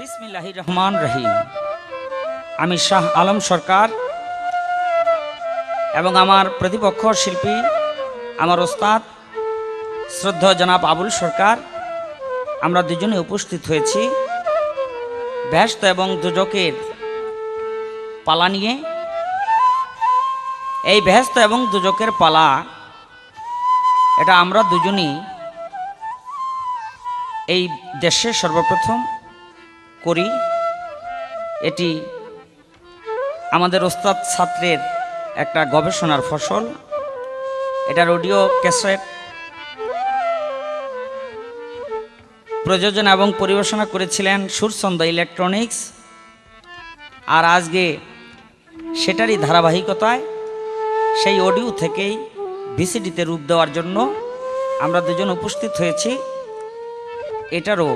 বিসমিল্লাহির রহমান রহিম। আমি শাহ আলম সরকার এবং আমার প্রতিপক্ষ শিল্পী আমার ওস্তাদ শ্রদ্ধেয় জনাব আবুল সরকার, আমরা দুজনে উপস্থিত হয়েছি বেহেশত এবং দোজখের পালা নিয়ে। এই বেহেশত এবং দোজখের পালা এটা আমরা দুজনই এই দেশে সর্বপ্রথম করি। এটি আমাদের ওস্তাদ ছাত্রের একটা গবেষণার ফসল। এটার অডিও ক্যাসেট প্রযোজনা এবং পরিবেশনা করেছিলেন সুরছন্দ ইলেকট্রনিক্স। আর আজকে সেটারই ধারাবাহিকতায় সেই অডিও থেকেই ভিসিডিতে রূপ দেওয়ার জন্য আমরা দুজন উপস্থিত হয়েছি। এটারও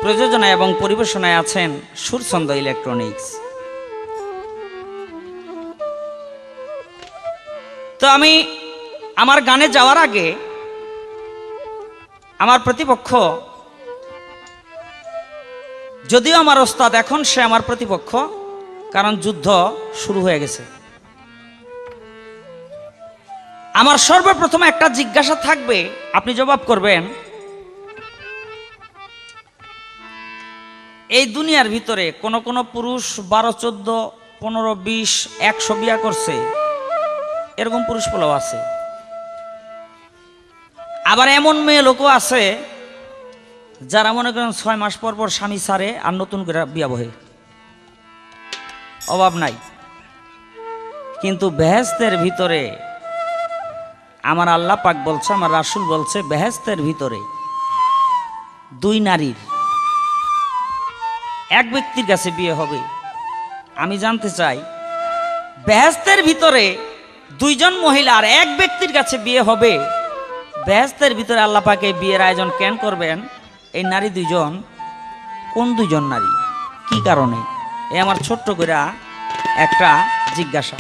প্রযোজনা এবং পরিবেশনায় আছেন সুরছন্দ ইলেকট্রনিক্স। তো আমি আমার গানে যাওয়ার আগে আমার প্রতিপক্ষ, যদিও আমার ওস্তাদ, এখন সে আমার প্রতিপক্ষ, কারণ যুদ্ধ শুরু হয়ে গেছে। আমার সর্বপ্রথম একটা জিজ্ঞাসা থাকবে, আপনি জবাব করবেন। এই দুনিয়ার ভিতরে কোন কোন পুরুষ 12, 14, 15, 20, 100 বিয়া করছে, এরকম পুরুষ পোলাও আছে। আবার এমন মেয়ে লোকও আছে যারা মনে করেন 6 মাস পর পর স্বামী ছাড়ে আর নতুন করে বিয়া বহে, অভাব নাই। কিন্তু বেহেশতের ভিতরে আমার আল্লাহ পাক বলছে, আমার রাসূল বলছে, বেহেশতের ভিতরে 2 নারীর এক ব্যক্তির কাছে বিয়ে হবে। আমি জানতে চাই, বেহেশতের ভিতরে 2 জন মহিলার এক ব্যক্তির কাছে বিয়ে হবে, বেহেশতের ভিতরে আল্লাহ পাক এই বিয়ের আয়োজন কেন করবেন? এই নারী 2 জন কোন 2 জন নারী, কি কারণে? এই আমার ছোট্ট করে একটা জিজ্ঞাসা।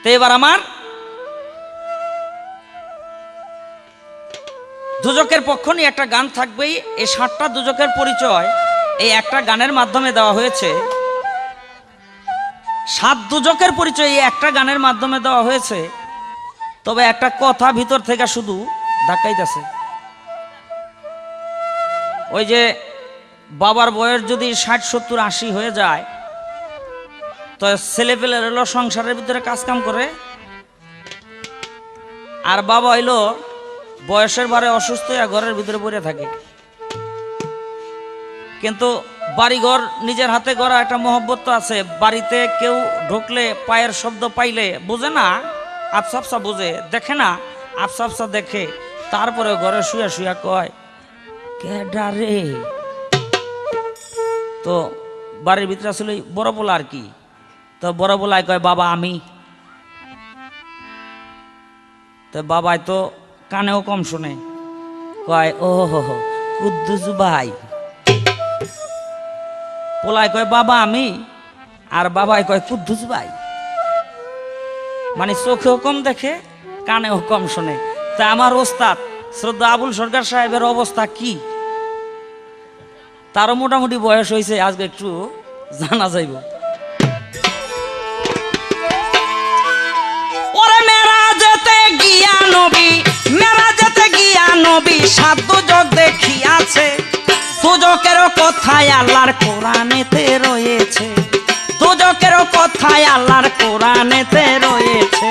তো এবার আমার দোজখের পক্ষ নিয়ে একটা গান থাকবেই। এই 7টা দোজখের পরিচয় এই একটা গানের মাধ্যমে দেওয়া হয়েছে। 7 দোজখের পরিচয় এই একটা গানের মাধ্যমে দেওয়া হয়েছে। তবে একটা কথা ভিতর থেকে শুধু ধাক্কাইতেছে। ওই যে বাবার বয়স যদি 60, 70, 80 হয়ে যায়, তো ছেলেপেলের হলো সংসারের ভিতরে কাজকাম করে, আর বাবা হইলো বয়সের ভারে অসুস্থ হয়ে ঘরের ভিতরে পড়ে থাকে। কিন্তু বাড়িঘর নিজের হাতে গড়া একটা মহব্বত তো আছে। বাড়িতে কেউ ঢুকলে পায়ের শব্দ পাইলে বোঝে না, আফসাফসা বোঝে, দেখে না আফসাফসা দেখে, তারপরে ঘরে শুয়া শুয়া কয়, কেডা রে? তো বাড়ির ভিতরে আসলে বড় পোলা আর কি। তো বড় পোলায় কয়, বাবা আমি। তো বাবাই তো কানেও কম শুনে, কয়, ও হো হো কুদ্দুস ভাই। পোলায় কয়, বাবা আমি, আর বাবাই কয়, কুদ্দুস ভাই। মানে চোখেও কম দেখে, কানেও কম শুনে। তা আমার ওস্তাদ শ্রদ্ধা আবুল সরকার সাহেবের অবস্থা কি? তারও মোটামুটি বয়স হয়েছে, আজকে একটু জানা যাইব। ওরে মেরা যেতে গিয়া নবী, মেরা যেতে গিয়া নবী 7 দোজখ দেখিয়াছে। দোজখেরও কথায় আল্লাহর কোরআনেতে রয়েছে, দোজখেরও কথায় আল্লাহর কোরআনেতে রয়েছে।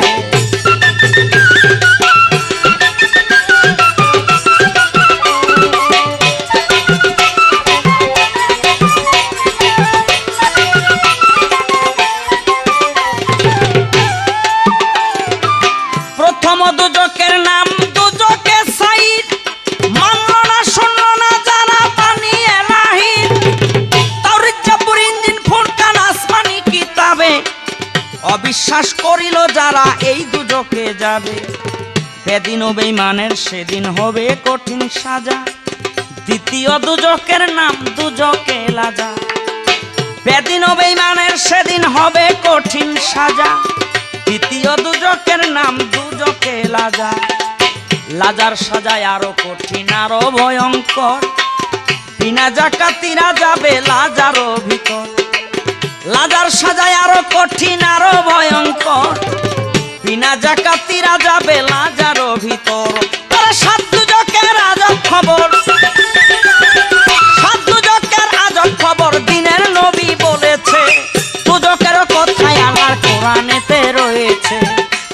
প্রথম দোজখের নাম দোজখে সাইদ, মানল না শুনল না যারা পানি এলাহির। তাওরীত জাবুর ইনজিল ফুরকান আসমানি কিতাবে অবিশ্বাস করিল যারা এই দোজখে যাবে। বেদিন ও বেঈমানের সেদিন হবে কঠিন সাজা। দ্বিতীয় দোজখের নাম দোজখে লাজা। বেদিন ও বেঈমানের সেদিন হবে কঠিন সাজা। দ্বিতীয় দোজখের নাম দোজখে লাজা। লাজার সাজায় আরো কঠিন আরো ভয়ঙ্কর। বিনা জাকাতিরা যাবে লাজারও ভিতর। লাজার সাজায় আরো কঠিন আরো ভয়ঙ্কর, বিনা জাকাতিরা যাবে লাজারও ভিতর। তারা সাত দুজকের আজব খবর, সাত দুজকের আজব খবর দিনের নবী বলেছে। দুজকের কথাই আল্লাহর কোরআনেতে রয়েছে,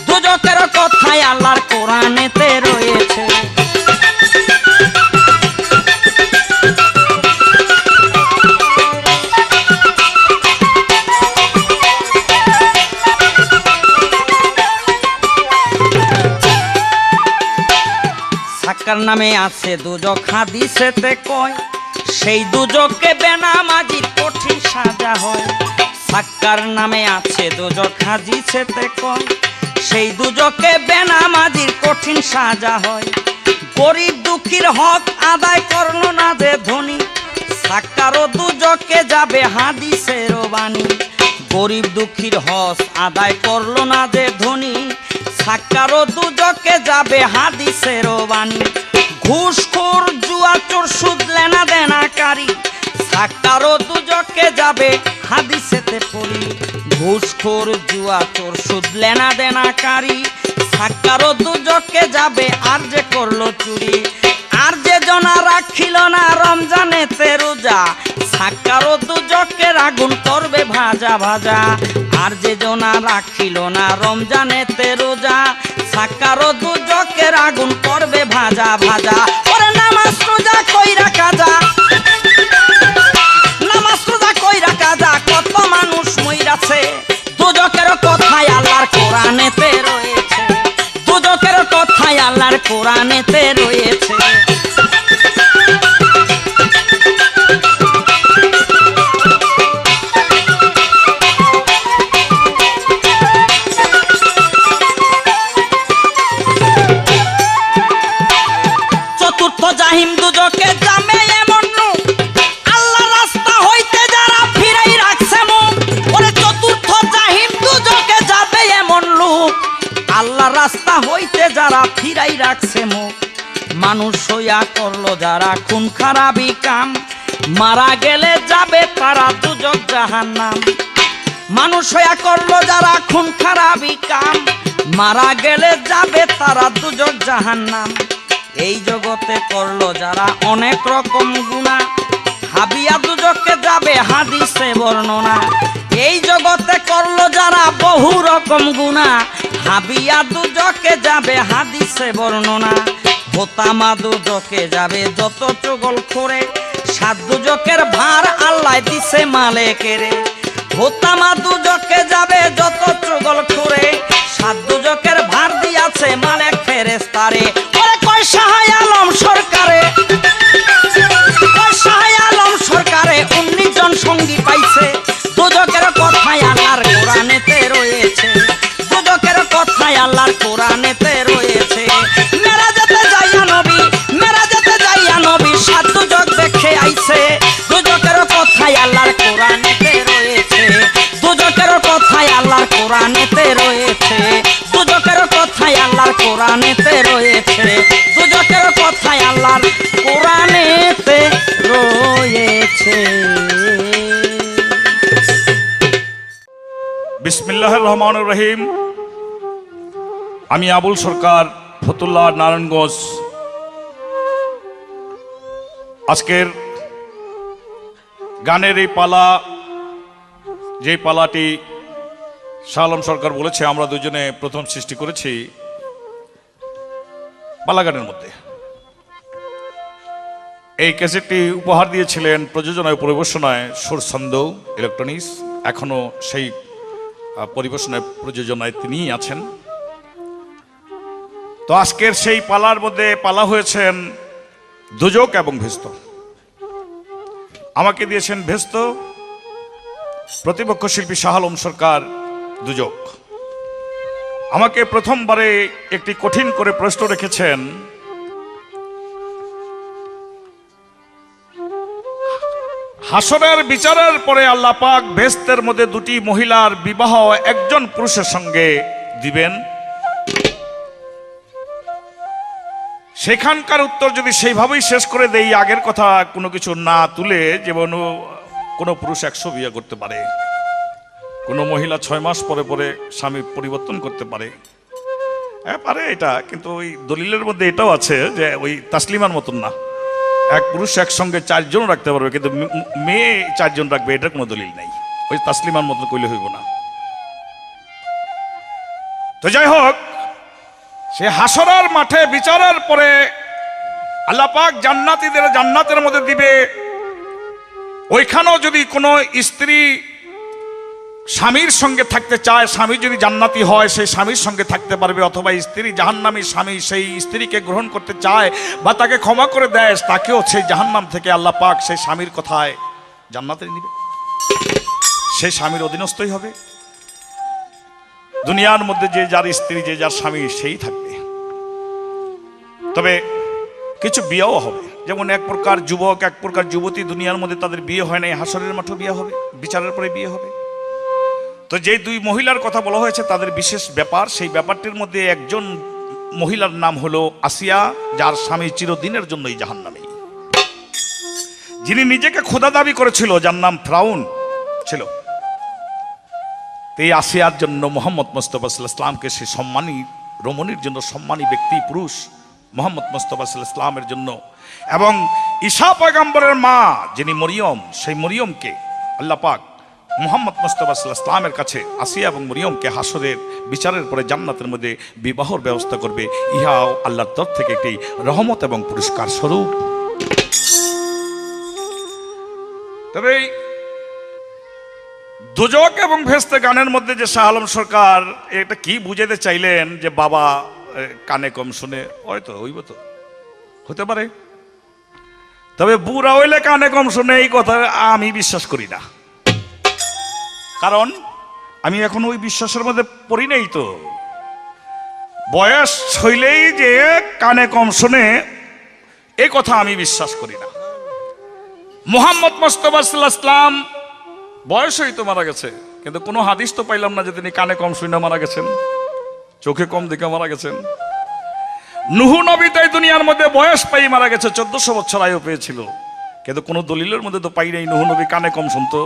দুজকের কথাই আল্লাহর কোরআনেতে রয়েছে। সাক্কার নামে আছে দুজক, হাদিসেতে কয় সেই দুজককে বেনামাজির কঠিন সাজা হয়। সাক্কার নামে আছে দুজক, হাদিসেতে কয় সেই দুজকে বেনামাজির কঠিন সাজা হয়। গরিব দুঃখীর হক আদায় করলো না যে ধনী, সাক্কারও দুজকে যাবে হাদিসেরও বাণী। গরিব দুঃখীর হক আদায় করলো না যে ধনী, সাক্কারও দুজকে যাবে হাদিসেরও বাণী। ঘুষখোর জুয়া চোর সুদ লেনা দেনাকারী, সাক্কারও দুজকে যাবে হাদিসেতে পড়ি। ঘুষখোর জুয়া চোর সুদ লেনা দেনাকারী, সাক্কারও দুজকে যাবে আর যে করলো চুরি। আর যে জনা রাখিল না রমজানেতে রোজা, সাক্কারও দুজকের আগুন করবে ভাজা ভাজা। আর যে জনা রাখিল না রমজানেতে রোজা, সাক্কারও দুজকের আগুন করবে ভাজা ভাজা। ওরে নামাজ রোজা কইরা কাজা, নামাজ রোজা কইরা কাজা, কত মানুষ মইরাছে। দুজকের কথাই আল্লাহর কোরআনেতে রয়েছে, দুজকের কথাই আল্লাহর কোরআনেতে রয়েছে। চতুর্থ জাহিম দুজকে জামে এমন লোক, আল্লাহ রাস্তা হইতে যারা ফিরাই রাখছে মুখ। ওরে চতুর্থ জাহিম দুজকে যাবে এমন লোক, আল্লাহ রাস্তা হইতে যারা ফিরাই রাখছে মুখ। মানুষ হইয়া করলো যারা খুন খারাপি কাম, মারা গেলে যাবে তারা দুজক জাহান্নাম। মানুষ হইয়া করলো যারা খুন খারাপি কাম, মারা গেলে যাবে তারা দুজক জাহান্নাম। এই জগতে করলো যারা অনেক রকম গুনাহ, হাবিয়া দুজকে যাবে হাদিসে বর্ণনা। এই জগতে করলো যারা বহু রকম গুনাহ, হাবিয়া দুজকে যাবে হাদিসে বর্ণনা। হোতামা দুজকে যাবে যত চগল করে, সাত দুজকের ভার আল্লাহ দিছে মালেকেরে। হোতামা দুজকে যাবে যত চগল করে, সাত দুজকের ভার দিয়াছে মালেক ফেরেশতারে। ওরে কয় শাহ আলম সরকারে, কয় শাহ আলম সরকারে 19 জন সঙ্গী পাইছে। দুজকের কথাই আল্লাহর কোরআনেতে রয়েছে, দুজকের কথাই আল্লাহর কোরআনেতে রয়েছে। মেরাজেতে যাইয়া নবী, মেরাজেতে যাইয়া নবী সাত দুজক দেখে আইছে। দুজকের কথাই আল্লাহর কোরআনেতে রয়েছে, দুজকের কথাই আল্লাহর কোরআনেতে রয়েছে, দুজকের কথাই আল্লাহর কোরআনেতে রয়েছে, দুজকের কথাই আল্লাহর কোরআনেতে রয়েছে। বিসমিল্লাহির রহমানির রহিম। আমি আবুল সরকার, ফতুল্লাহ, নারায়ণগঞ্জ। আজকের গানের এই পালা, যে পালাটি শাহ আলম সরকার বলেছে আমরা দুজনে প্রথম সৃষ্টি করেছি পালা গানের মধ্যে। এই ক্যাসেটটি উপহার দিয়েছিলেন প্রযোজনায় পরিবেশনায় সুরছন্দ ইলেকট্রনিক্স। এখনো সেই পরিবেশনায় প্রযোজনায় তিনিই আছেন। তো আজকের সেই পালার মধ্যে পালা হয়েছেন দুজক এবং ভেস্ত। আমাকে দিয়েছেন ভেস্ত, প্রতিপক্ষ শিল্পী শাহ আলম সরকার দুজক। আমাকে প্রথমবারে একটি কঠিন করে প্রশ্ন রেখেছেন, হাসরের বিচারের পরে আল্লাহ পাক ভেস্তের মধ্যে দুটি মহিলার বিবাহ একজন পুরুষের সঙ্গে দিবেন। সেখানকার উত্তর যদি সেইভাবেই শেষ করে দেই, আগের কথা কোনো কিছু না তুলে, যেমন কোনো পুরুষ 100 বিয়ে করতে পারে, কোনো মহিলা 6 মাস পরে পরে স্বামী পরিবর্তন করতে পারে, হ্যাঁ পারে এটা, কিন্তু ওই দলিলের মধ্যে এটাও আছে যে ওই তাসলিমার মতন না, এক পুরুষ একসঙ্গে 4 জন রাখতে পারবে, কিন্তু মেয়ে 4 জন রাখবে, এটার কোনো দলিল নাই। ওই তাসলিমার মতন কইলে হইব না। তো যাই হোক, সে হাসরের মাঠে বিচারের পরে আল্লাহ পাক জান্নাতীদের জান্নাতের মধ্যে দিবে। ওইখানেও যদি কোনো স্ত্রী স্বামীর সঙ্গে থাকতে চায়, স্বামী যদি জান্নাতি হয় সেই স্বামীর সঙ্গে থাকতে পারবে, অথবা স্ত্রী জাহান্নামী স্বামী সেই স্ত্রীকে গ্রহণ করতে চায় বা তাকে ক্ষমা করে দেয়, তাকেও সেই জাহান্নাম থেকে আল্লাহ পাক সেই স্বামীর কথায় জান্নাতে নিবে, সেই স্বামীর অধীনস্থই হবে। দুনিয়ার মধ্যে যে যার স্ত্রী, যে যার স্বামী, সেই থাকবে। তবে কিছু বিয়েও হবে, যেমন এক প্রকার যুবক, এক প্রকার যুবতী, দুনিয়ার মধ্যে তাদের বিয়ে হয় নাই, হাসরের মাঠে বিয়ে হবে, বিচারের পরে বিয়ে হবে। তো যে 2 মহিলার কথা বলা হয়েছে তাদের বিশেষ ব্যাপার, সেই ব্যাপারটির মধ্যে একজন মহিলার নাম হলো আসিয়া, যার স্বামী চিরদিনের জন্যই জাহান্নামী, যিনি নিজেকে খোদা দাবি করেছিল, যার নাম ফিরআউন ছিল। এই আসিয়ার জন্য মোহাম্মদ মুস্তাফা সাল্লাল্লাহু আলাইহি ওয়াসাল্লামকে সে সম্মানী রমণীর জন্য, সম্মানী ব্যক্তি পুরুষ মোহাম্মদ মুস্তাফা সাল্লাল্লাহু আলাইহি ওয়াসাল্লামের জন্য, এবং ঈসা পয়গম্বরের মা যিনি মরিয়ম, সেই মরিয়মকে আল্লাহ পাক মোহাম্মদ মুস্তাফা সাল্লাল্লাহু আলাইহি ওয়াসাল্লামের কাছে আসিয়া এবং মরিয়মকে হাসরের বিচারের পরে জান্নাতের মধ্যে বিবাহর ব্যবস্থা করবে। ইহাও আল্লাহর তরফ থেকে একটি রহমত এবং পুরস্কার স্বরূপ। তবে দোজক এবং ভেস্তে গানের মধ্যে যে শাহ আলম সরকার এটা কি বুঝাতে চাইলেন যে বাবা কানে কম শুনে, হয়তো হইব, তো হতে পারে। তবে বুড়া হইলে কানে কম শুনে, এই কথা আমি বিশ্বাস করি না, কারণ আমি এখন ওই বিশ্বাসের মধ্যে পড়ি নাই। তো বয়স হইলেই যে কানে কম শুনে, এই কথা আমি বিশ্বাস করি না। মুহাম্মদ মুস্তাফা সাল্লাল্লাহু আলাইহি ওয়াসাল্লাম বয়সই তো মারা গেছে, কিন্তু কোনো হাদিস তো পাইলাম না যে তিনি কানে কম শুনে মারা গেছেন, চোখে কম দেখে মারা গেছেন। নূহ নবী তাই দুনিয়ার মধ্যে বয়স পাই মারা গেছে, 1400 বছর আয়ু পেয়েছিল, কিন্তু কোনো দলিলের মধ্যে তো পাই নাই নূহ নবী কানে কম শুনতো।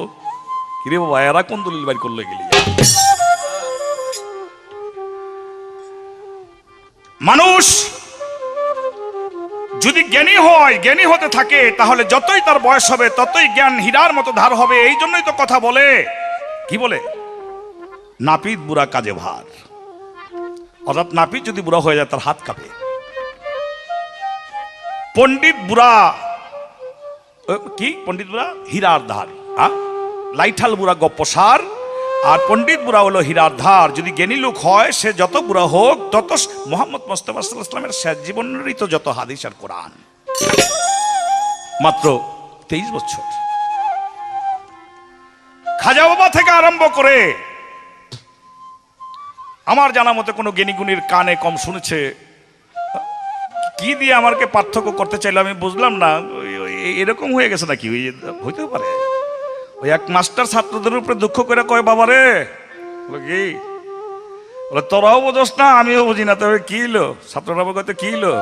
কিরে বাবা, এরা কোন দলিল বাইর করলে গেলি? মানুষ যদি জ্ঞানী হয়, জ্ঞানী হতে থাকে, তাহলে যতই তার বয়স হবে ততই জ্ঞান হীরার মতো ধার হবে। এই জন্যই তো কথা বলে, কি বলে, নাপিত বুড়া কাজে ভার, অর্থাৎ নাপিত যদি বুড়া হয়ে যায় তার হাত কাঁপে। পণ্ডিত বুড়া, কি পণ্ডিত বুড়া? হীরার ধার। লাইঠাল বুড়া গপ্পসার, আর পণ্ডিত বুড়া হলো হীরার ধার। যদি জ্ঞানী লোক হয়, সে যত বুড়া হোক তত মোহাম্মদ মুস্তাফা সাল্লাল্লাহু আলাইহি ওয়াসাল্লামের শেষ জীবনেরই তো যত হাদিস আর কোরআন, মাত্র 23 বছর। খাজা বাবা থেকে আরম্ভ করে আমার জানা মতে কোনো জ্ঞানীগুণীর কানে কম শুনেছে। কি দিয়ে আমাকে পার্থক্য করতে চাইলো আমি বুঝলাম না, এরকম হয়ে গেছে নাকি? হইতেও পারে ওই এক মাস্টার ছাত্রদের উপরে দুঃখ করে কয়, বাবা রে, কি তোরাও বোঝস না, আমিও বুঝি না, তবে কি হলো? ছাত্ররা কয়তো কি হলো?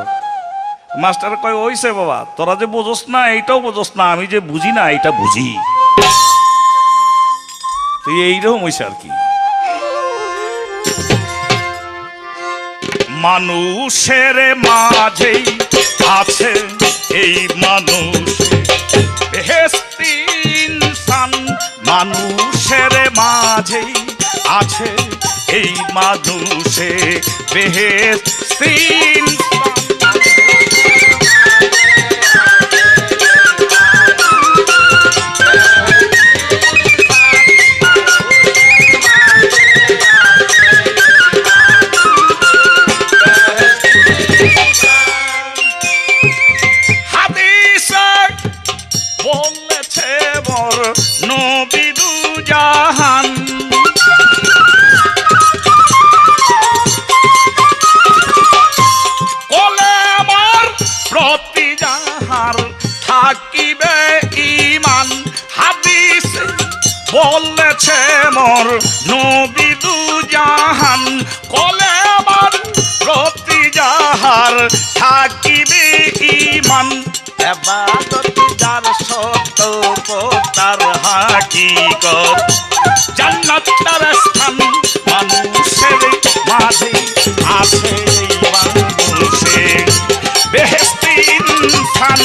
মাস্টার কয়, ওইসে বাবা, তোরা যে বোঝস না এইটাও বোঝস না, আমি যে বুঝি না এইটা বুঝি। তো এইরকম হইছে আর কি। মানুষের মাঝেই আছে এই মানুষ বেহেশতি ইনসান, মানুষের মাঝেই আছে এই মানুষে বেহেশতি ইনসান। বলেছে মোর নবী দু জাহান, কলে আমার প্রতি যাহার থাকিবে স্থান, ইবাদত যার সত্য তার হাকিকত। জান্নাত তার স্থান, মানুষের মাঝে আছে মানুষে বেহেশতি ইনসান।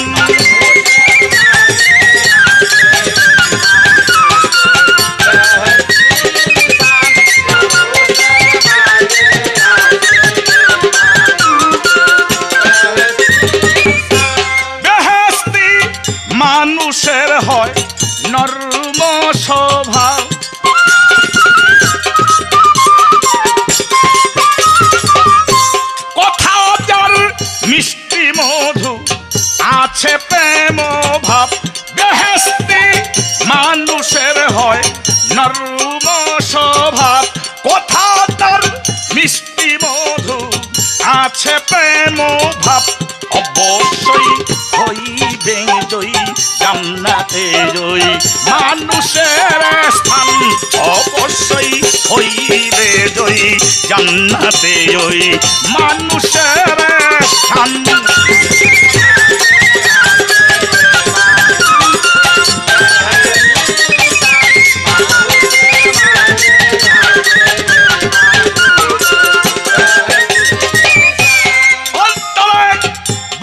বেহেশতি মানুষের হয় নরম স্বভাব, কোথাও যার মিষ্টি মধু আছে প্রেম ভাব। বেহেশতি মানুষের হয় নরম স্বভাব, কোথাও তার মিষ্টি মধু আছে প্রেম ভাব। অবশ্যই হইবে জয়ী জান্নাতে জয়ী মানুষের স্থান, অবশ্যই হইবে জয়ী জান্নাতে জয়ী মানুষের স্থান।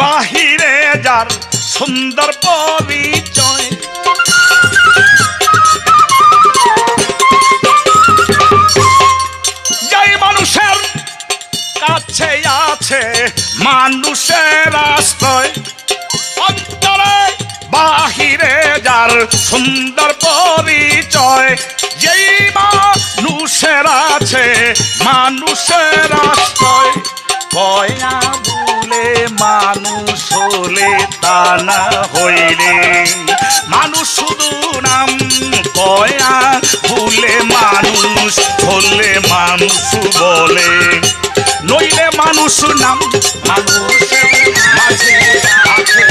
বাহিরে যার সুন্দর পরিচয়, যাই মানুষের কাছে আছে মানুষের আশ্রয়। অন্তরে বাহিরে যার সুন্দর পরিচয়, যেই মানুষের আছে মানুষের আশ্রয়। কয়া বলে মানুষ হলে তা না হইলে মানুষ শুধু নাম, কয়া বলে মানুষ হলে মানুষ বলে, নইলে মানুষ নাম। মানুষের মাঝে আছে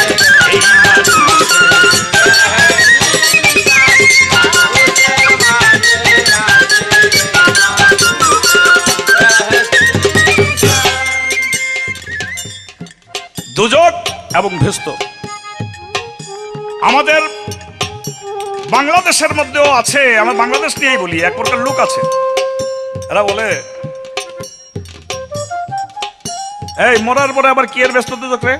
এই দুজক এবং ভেস্ত। আমাদের বাংলাদেশের মধ্যেও আছে, আমরা বাংলাদেশ নিয়েই বলি, এক প্রকার লোক আছে, এরা বলে এই মরার পরে আবার কি এর ব্যস্ত দুজক রে?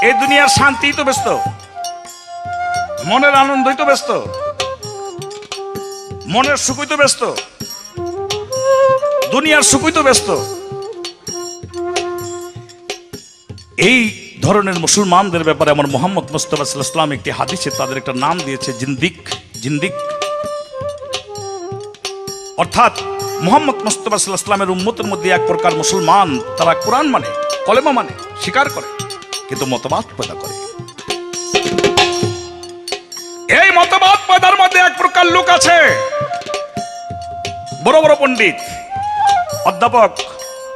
এই দুনিয়ার শান্তি তো ব্যস্ত, মনের আনন্দই তো ব্যস্ত, মনের সুখই তো ব্যস্ত, দুনিয়ার সুখই তো ব্যস্ত। এই ধরনের মুসলমানদের ব্যাপারে আমার মোহাম্মদ মুস্তাফা সাল্লাল্লাহু আলাইহি ওয়াসাল্লাম একটি হাদিসে তাদের একটা নাম দিয়েছে জিন্দিক। জিন্দিক অর্থাৎ মোহাম্মদ মুস্তাফা সাল্লাল্লাহু আলাইহি ওয়াসাল্লামের উম্মতের মধ্যে এক প্রকার মুসলমান, তারা কোরআন মানে, কলেমা মানে, স্বীকার করে, কিন্তু মতবাদ পয়দা করে। এই মতবাদ পয়দার মধ্যে এক প্রকার লোক আছে, বড় বড় পণ্ডিত, অধ্যাপক,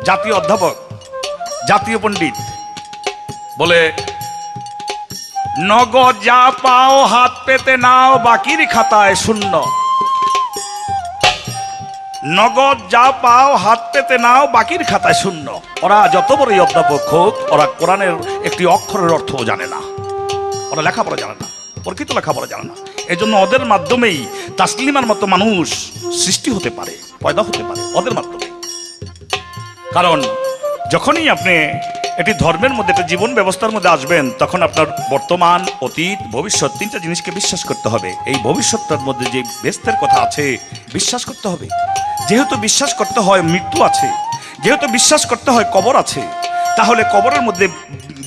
জাতীয় অধ্যাপক, জাতীয় পণ্ডিত, বলে নগদ যা পাও হাত পেতে নাও বাকির খাতায় শূন্য। নগদ যা পাও হাত পেতে নাও বাকির খাতায় শূন্য। ওরা যত বড়ই অধ্যাপক হোক, ওরা কোরআনের একটি অক্ষরের অর্থও জানে না, ওরা লেখাপড়া জানে না, প্রকৃত লেখাপড়া জানে না। এই জন্য ওদের মাধ্যমেই তাসলিমার মতো মানুষ সৃষ্টি হতে পারে, পয়দা হতে পারে ওদের মাধ্যমে। কারণ যখনই আপনি এটি ধর্মের মধ্যে, একটা জীবন ব্যবস্থার মধ্যে আসবেন, তখন আপনার বর্তমান, অতীত, ভবিষ্যৎ তিনটা জিনিসকে বিশ্বাস করতে হবে। এই ভবিষ্যৎটার মধ্যে যে বেস্তের কথা আছে বিশ্বাস করতে হবে। যেহেতু বিশ্বাস করতে হয় মৃত্যু আছে, যেহেতু বিশ্বাস করতে হয় কবর আছে, তাহলে কবরের মধ্যে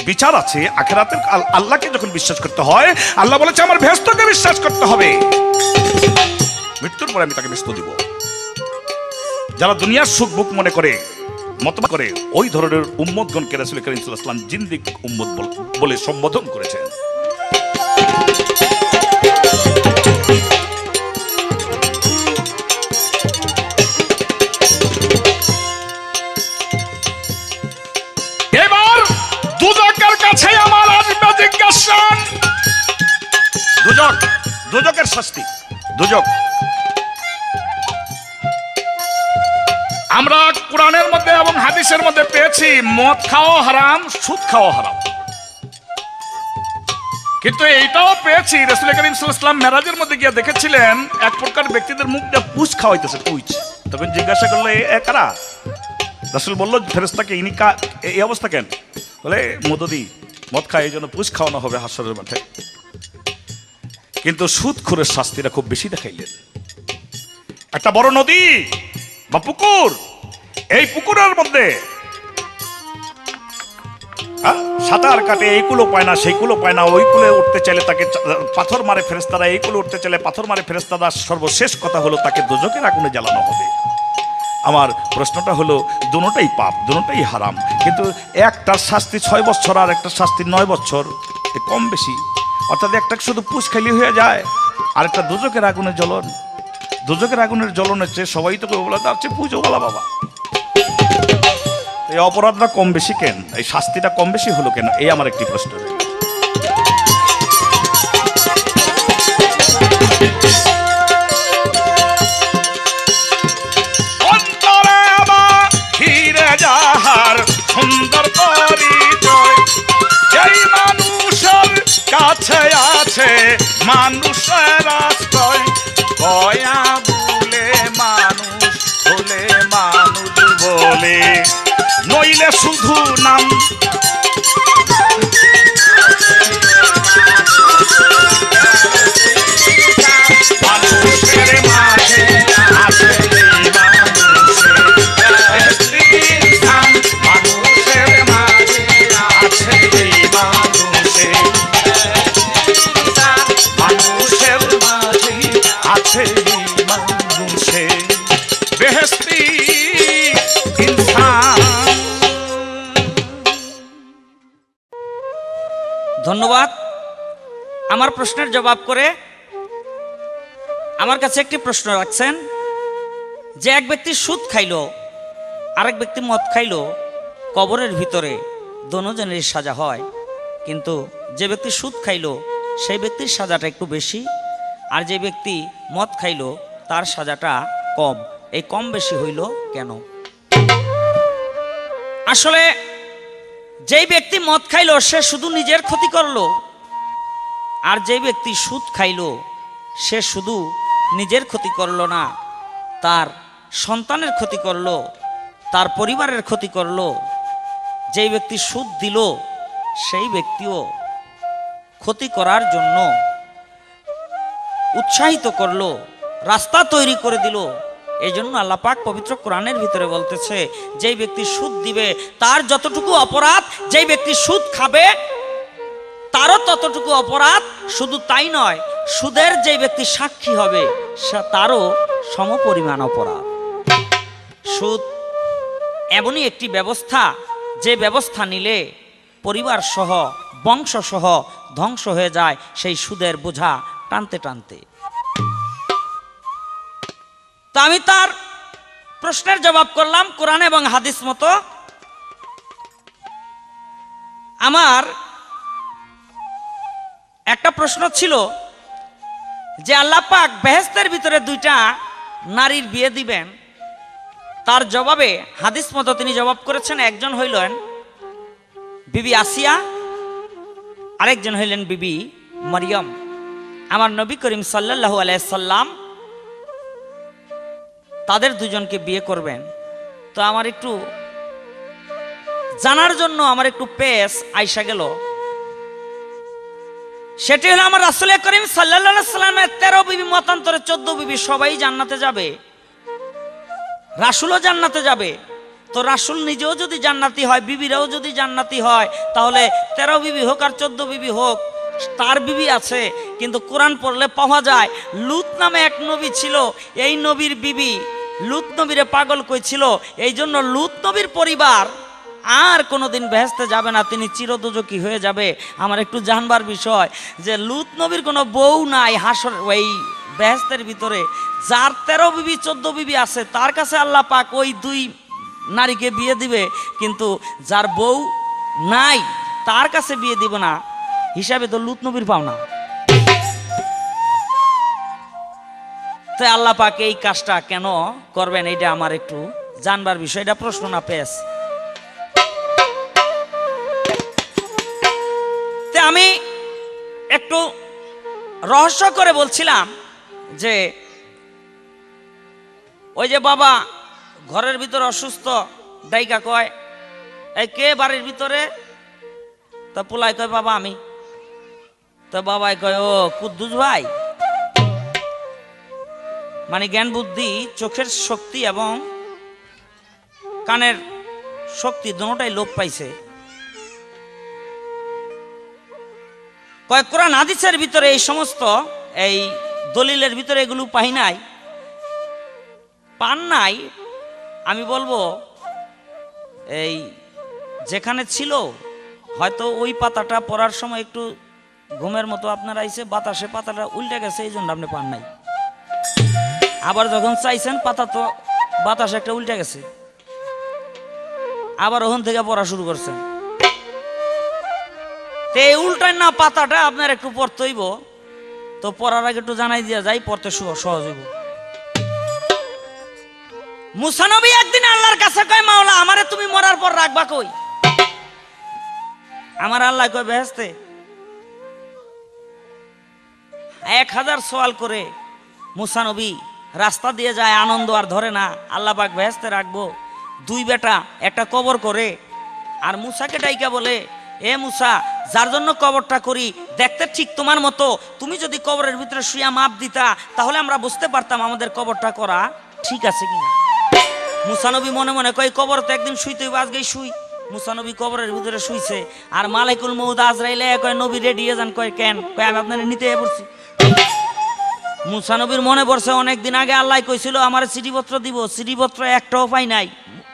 বিচার আছে, আখিরাতের আল্লাহকে যখন বিশ্বাস করতে হয়, আল্লাহ বলেছে আমার বেহেশতকে বিশ্বাস করতে হবে, মৃত্যুর পরে আমি তাকে বেহেশত দিব। যারা দুনিয়ার সুখ বুক মনে করে, মতবাদ করে, ওই ধরনের উম্মতগণকে রাসূল করিম সাল্লাল্লাহু আলাইহি ওয়াসাল্লাম জিন্দিক উম্মত বলে সম্বোধন করেছেন। এবার দুজকের কাছে আমার আসবে জিজ্ঞাসা। দুজক, দুজকের শাস্তি, দুজক। আমরা কোরআনের মধ্যে এবং হাদিসের মধ্যে পেয়েছি মদ খাওয়া হারাম, সুদ খাওয়া হারাম, কিন্তু এইটাও পেয়েছি রাসূল করিম সাল্লাল্লাহু আলাইহি ওয়াসাল্লাম মেরাজের মধ্যে গিয়ে দেখেছিলেন এক প্রকার ব্যক্তিদের মুখ দিয়ে পুষ খাওয়াইতেছে, পুষ। তখন জিজ্ঞাসা করলো এ কারা? রাসূল বলল ফেরেশতাকে, ইনি এই অবস্থা কেন? বলে মদদি মদ খায়, এই জন্য পুষ খাওয়ানো হবে হাসরের মাঠে। কিন্তু সুদখোরের শাস্তিটা খুব বেশি দেখাইলেন। একটা বড় নদী বা পুকুর, এই পুকুরের মধ্যে সাঁতার কাটে, এই কুলো পায় না, সেই কুলো পায় না, ওই কুলে উঠতে চাইলে তাকে পাথর মারে ফেরেশতারা, এই কুলে উঠতে চাইলে পাথর মারে ফেরেশতারা। সর্বশেষ কথা হলো তাকে দোজখের আগুনে জ্বালানো হবে। আমার প্রশ্নটা হলো দুটোটাই পাপ, দুটোটাই হারাম, কিন্তু একটার শাস্তি 6 বছর আর একটা শাস্তি 9 বছর, কম বেশি। অর্থাৎ একটা শুধু পুষ খালি হয়ে যায়, আর একটা দোজখের আগুনের জ্বলন। দোজখের আগুনের জ্বলনের চেয়ে সবাই তো বলে তার চেয়ে পুজো বলা বাবা। এই অপরাধটা কম বেশি কেন, এই শাস্তিটা কম বেশি হলো কেন, এই আমার একটি প্রশ্ন। অন্তরে আমার ঘিরে যাহার সুন্দর পরিচয়, যেই মানুষের কাছে আছে মানুষের আশ্রয়, কয়া বলে মানুষ বলে মানুষ বলে, নইলে শুধু নাম। মানুষের মাঝে আছে মানুষের মাঝে আছে মানুষের মাঝে আছে মানুষে বেহেশতি ইনসান। ধন্যবাদ। আমার প্রশ্নের জবাব করে আমার কাছে একটি প্রশ্ন রাখছেন যে এক ব্যক্তি সুদ খাইলো, আরেক ব্যক্তি মদ খাইলো, কবরের ভিতরে দোনোজনের সাজা হয়, কিন্তু যে ব্যক্তি সুদ খাইলো সেই ব্যক্তির সাজাটা একটু বেশি, আর যে ব্যক্তি মদ খাইলো তার সাজাটা কম। এই কম বেশি হইল কেন? আসলে যেই ব্যক্তি মদ খাইলো সে শুধু নিজের ক্ষতি করলো, আর যে ব্যক্তি সুদ খাইলো সে শুধু নিজের ক্ষতি করলো না, তার সন্তানের ক্ষতি করলো, তার পরিবারের ক্ষতি করলো। যেই ব্যক্তি সুদ দিল সেই ব্যক্তিও ক্ষতি করার জন্য উৎসাহিত করলো, রাস্তা তৈরি করে দিল। এই জন্য আল্লাহ পাক পবিত্র কোরআনের ভিতরে বলতেছে, যেই ব্যক্তি সুদ দিবে তার যতটুকু অপরাধ, যেই ব্যক্তি সুদ খাবে তারও ততটুকু অপরাধ। শুধু তাই নয়, সুদের যে ব্যক্তি সাক্ষী হবে তারও সমপরিমাণ অপরাধ। সুদ এমনই একটি ব্যবস্থা, যে ব্যবস্থা নিলে পরিবার সহ বংশ সহ ধ্বংস হয়ে যায় সেই সুদের বোঝা টানতে টানতে। তো আমি তার প্রশ্নের জবাব করলাম কোরআন এবং হাদিস মতো। আমার একটা প্রশ্ন ছিল যে আল্লাহ পাক বেহেশতের ভিতরে 2টা নারীর বিয়ে দিবেন, তার জবাবে হাদিস মতো তিনি জবাব করেছেন, একজন হইলেন বিবি আসিয়া, আরেকজন হইলেন বিবি মরিয়ম। আমার নবী করিম সাল্লাল্লাহু আলাইহি সাল্লাম তাদের দুজনকে বিয়ে করবেন। তো আমার একটু জানার জন্য আমার একটু পেশ আইসা গেল। সেটি হলো আমার রাসূল করিম সাল্লাল্লাহু আলাইহি সাল্লামের 13 বিবি মতান্তরে 14 বিবি সবাই জান্নাতে যাবে, রাসূলও জান্নাতে যাবে। তো রাসূল নিজেও যদি জান্নাতি হয়, বিবিরাও যদি জান্নাতি হয়, তাহলে 13 বিবি হোক আর 14 বিবি হোক, তার বিবি আছে। কিন্তু কোরআন পড়লে পাওয়া যায় লূত নামে এক নবী ছিল, এই নবীর বিবি লূত নবীরে পাগল কইছিল, এই জন্য লূত নবীর পরিবার আর কোনোদিন বেহেশতে যাবে না, তিনি চিরদোজখী হয়ে যাবে। আমার একটু জানবার বিষয় যে লূত নবীর কোনো বউ নাই হাসর ওই বেহেশতের ভিতরে। যার 13 বিবি 14 বিবি আছে তার কাছে আল্লাহ পাক ওই 2 নারীকে বিয়ে দিবে, কিন্তু যার বউ নাই তার কাছে বিয়ে দিব না, হিসাবে তো লূত নবীর পাও না। তো আল্লাহ পাক এই কাজটা কেন করবেন, এটা আমার একটু জানবার বিষয়টা প্রশ্ন না পেস। আমি একটু রহস্য করে বলছিলাম যে ওই যে বাবা ঘরের ভিতরে অসুস্থ, ডাইকা কয় এই কে বাড়ির ভিতরে? তা পোলাই কয় বাবা আমি। তো বাবাই কয় ও কুদ্দুস ভাই, মানে জ্ঞান বুদ্ধি, চোখের শক্তি এবং কানের শক্তি দুটোটাই লোপ পাইছে। কয় কোরআন হাদিসের ভিতরে এই সমস্ত এই দলিলের ভিতরে এগুলো পাই নাই, পান নাই। আমি বলবো এই যেখানে ছিল হয়তো ওই পাতাটা পড়ার সময় একটু ঘুমের মতো আপনার আইছে, বাতাসে পাতাটা উল্টে গেছে, এই জন্য আপনি পান নাই। আবার যখন চাইছেন পাতা তো বাতাসে একটা উল্টে গেছে, আবার ওখান থেকে পড়া শুরু করছেন। এই উল্টায় না পাতাটা আপনার একটু পড়তে হইব, তো পড়ার আগে একটু জানাই দিয়া যাই, পড়তে সহজ হইব। মুসা নবী একদিন আল্লাহর কাছে কয় মাওলা আমারে তুমি মরার পর রাখবা কই? আমার আল্লাহ কয় বেহেশতে। 1000 সওয়াল করে মুসা নবী রাস্তা দিয়ে যায়, আনন্দ আর ধরে না। আল্লাহ পাক বেহেশতে রাখবো। 2 বেটা একটা কবর করে, আর মুসাকে ডাইকা বলে এ মুসা, যার জন্য কবরটা করি দেখতে ঠিক তোমার মতো, তুমি যদি কবরের ভিতরে শুয়া মাপ দিতা তাহলে আমরা বুঝতে পারতাম আমাদের কবরটা করা ঠিক আছে কিনা। মুসা নবী মনে মনে কয় কবর তো একদিন শুইতে হইব, আজকেই শুই। মুসা নবী কবরের ভিতরে শুইছে, আর মালাইকুল মউত আজরাইল কয় নবী রেডি হয়ে যান। কয় কেন? কয় আমি আপনার নিতে পড়ছি। মুসা নবীর মনে পড়ছে অনেকদিন আগে আল্লাহ কইছিল আমার চিঠিপত্র দিব, চিঠিপত্র একটাও পাই নাই।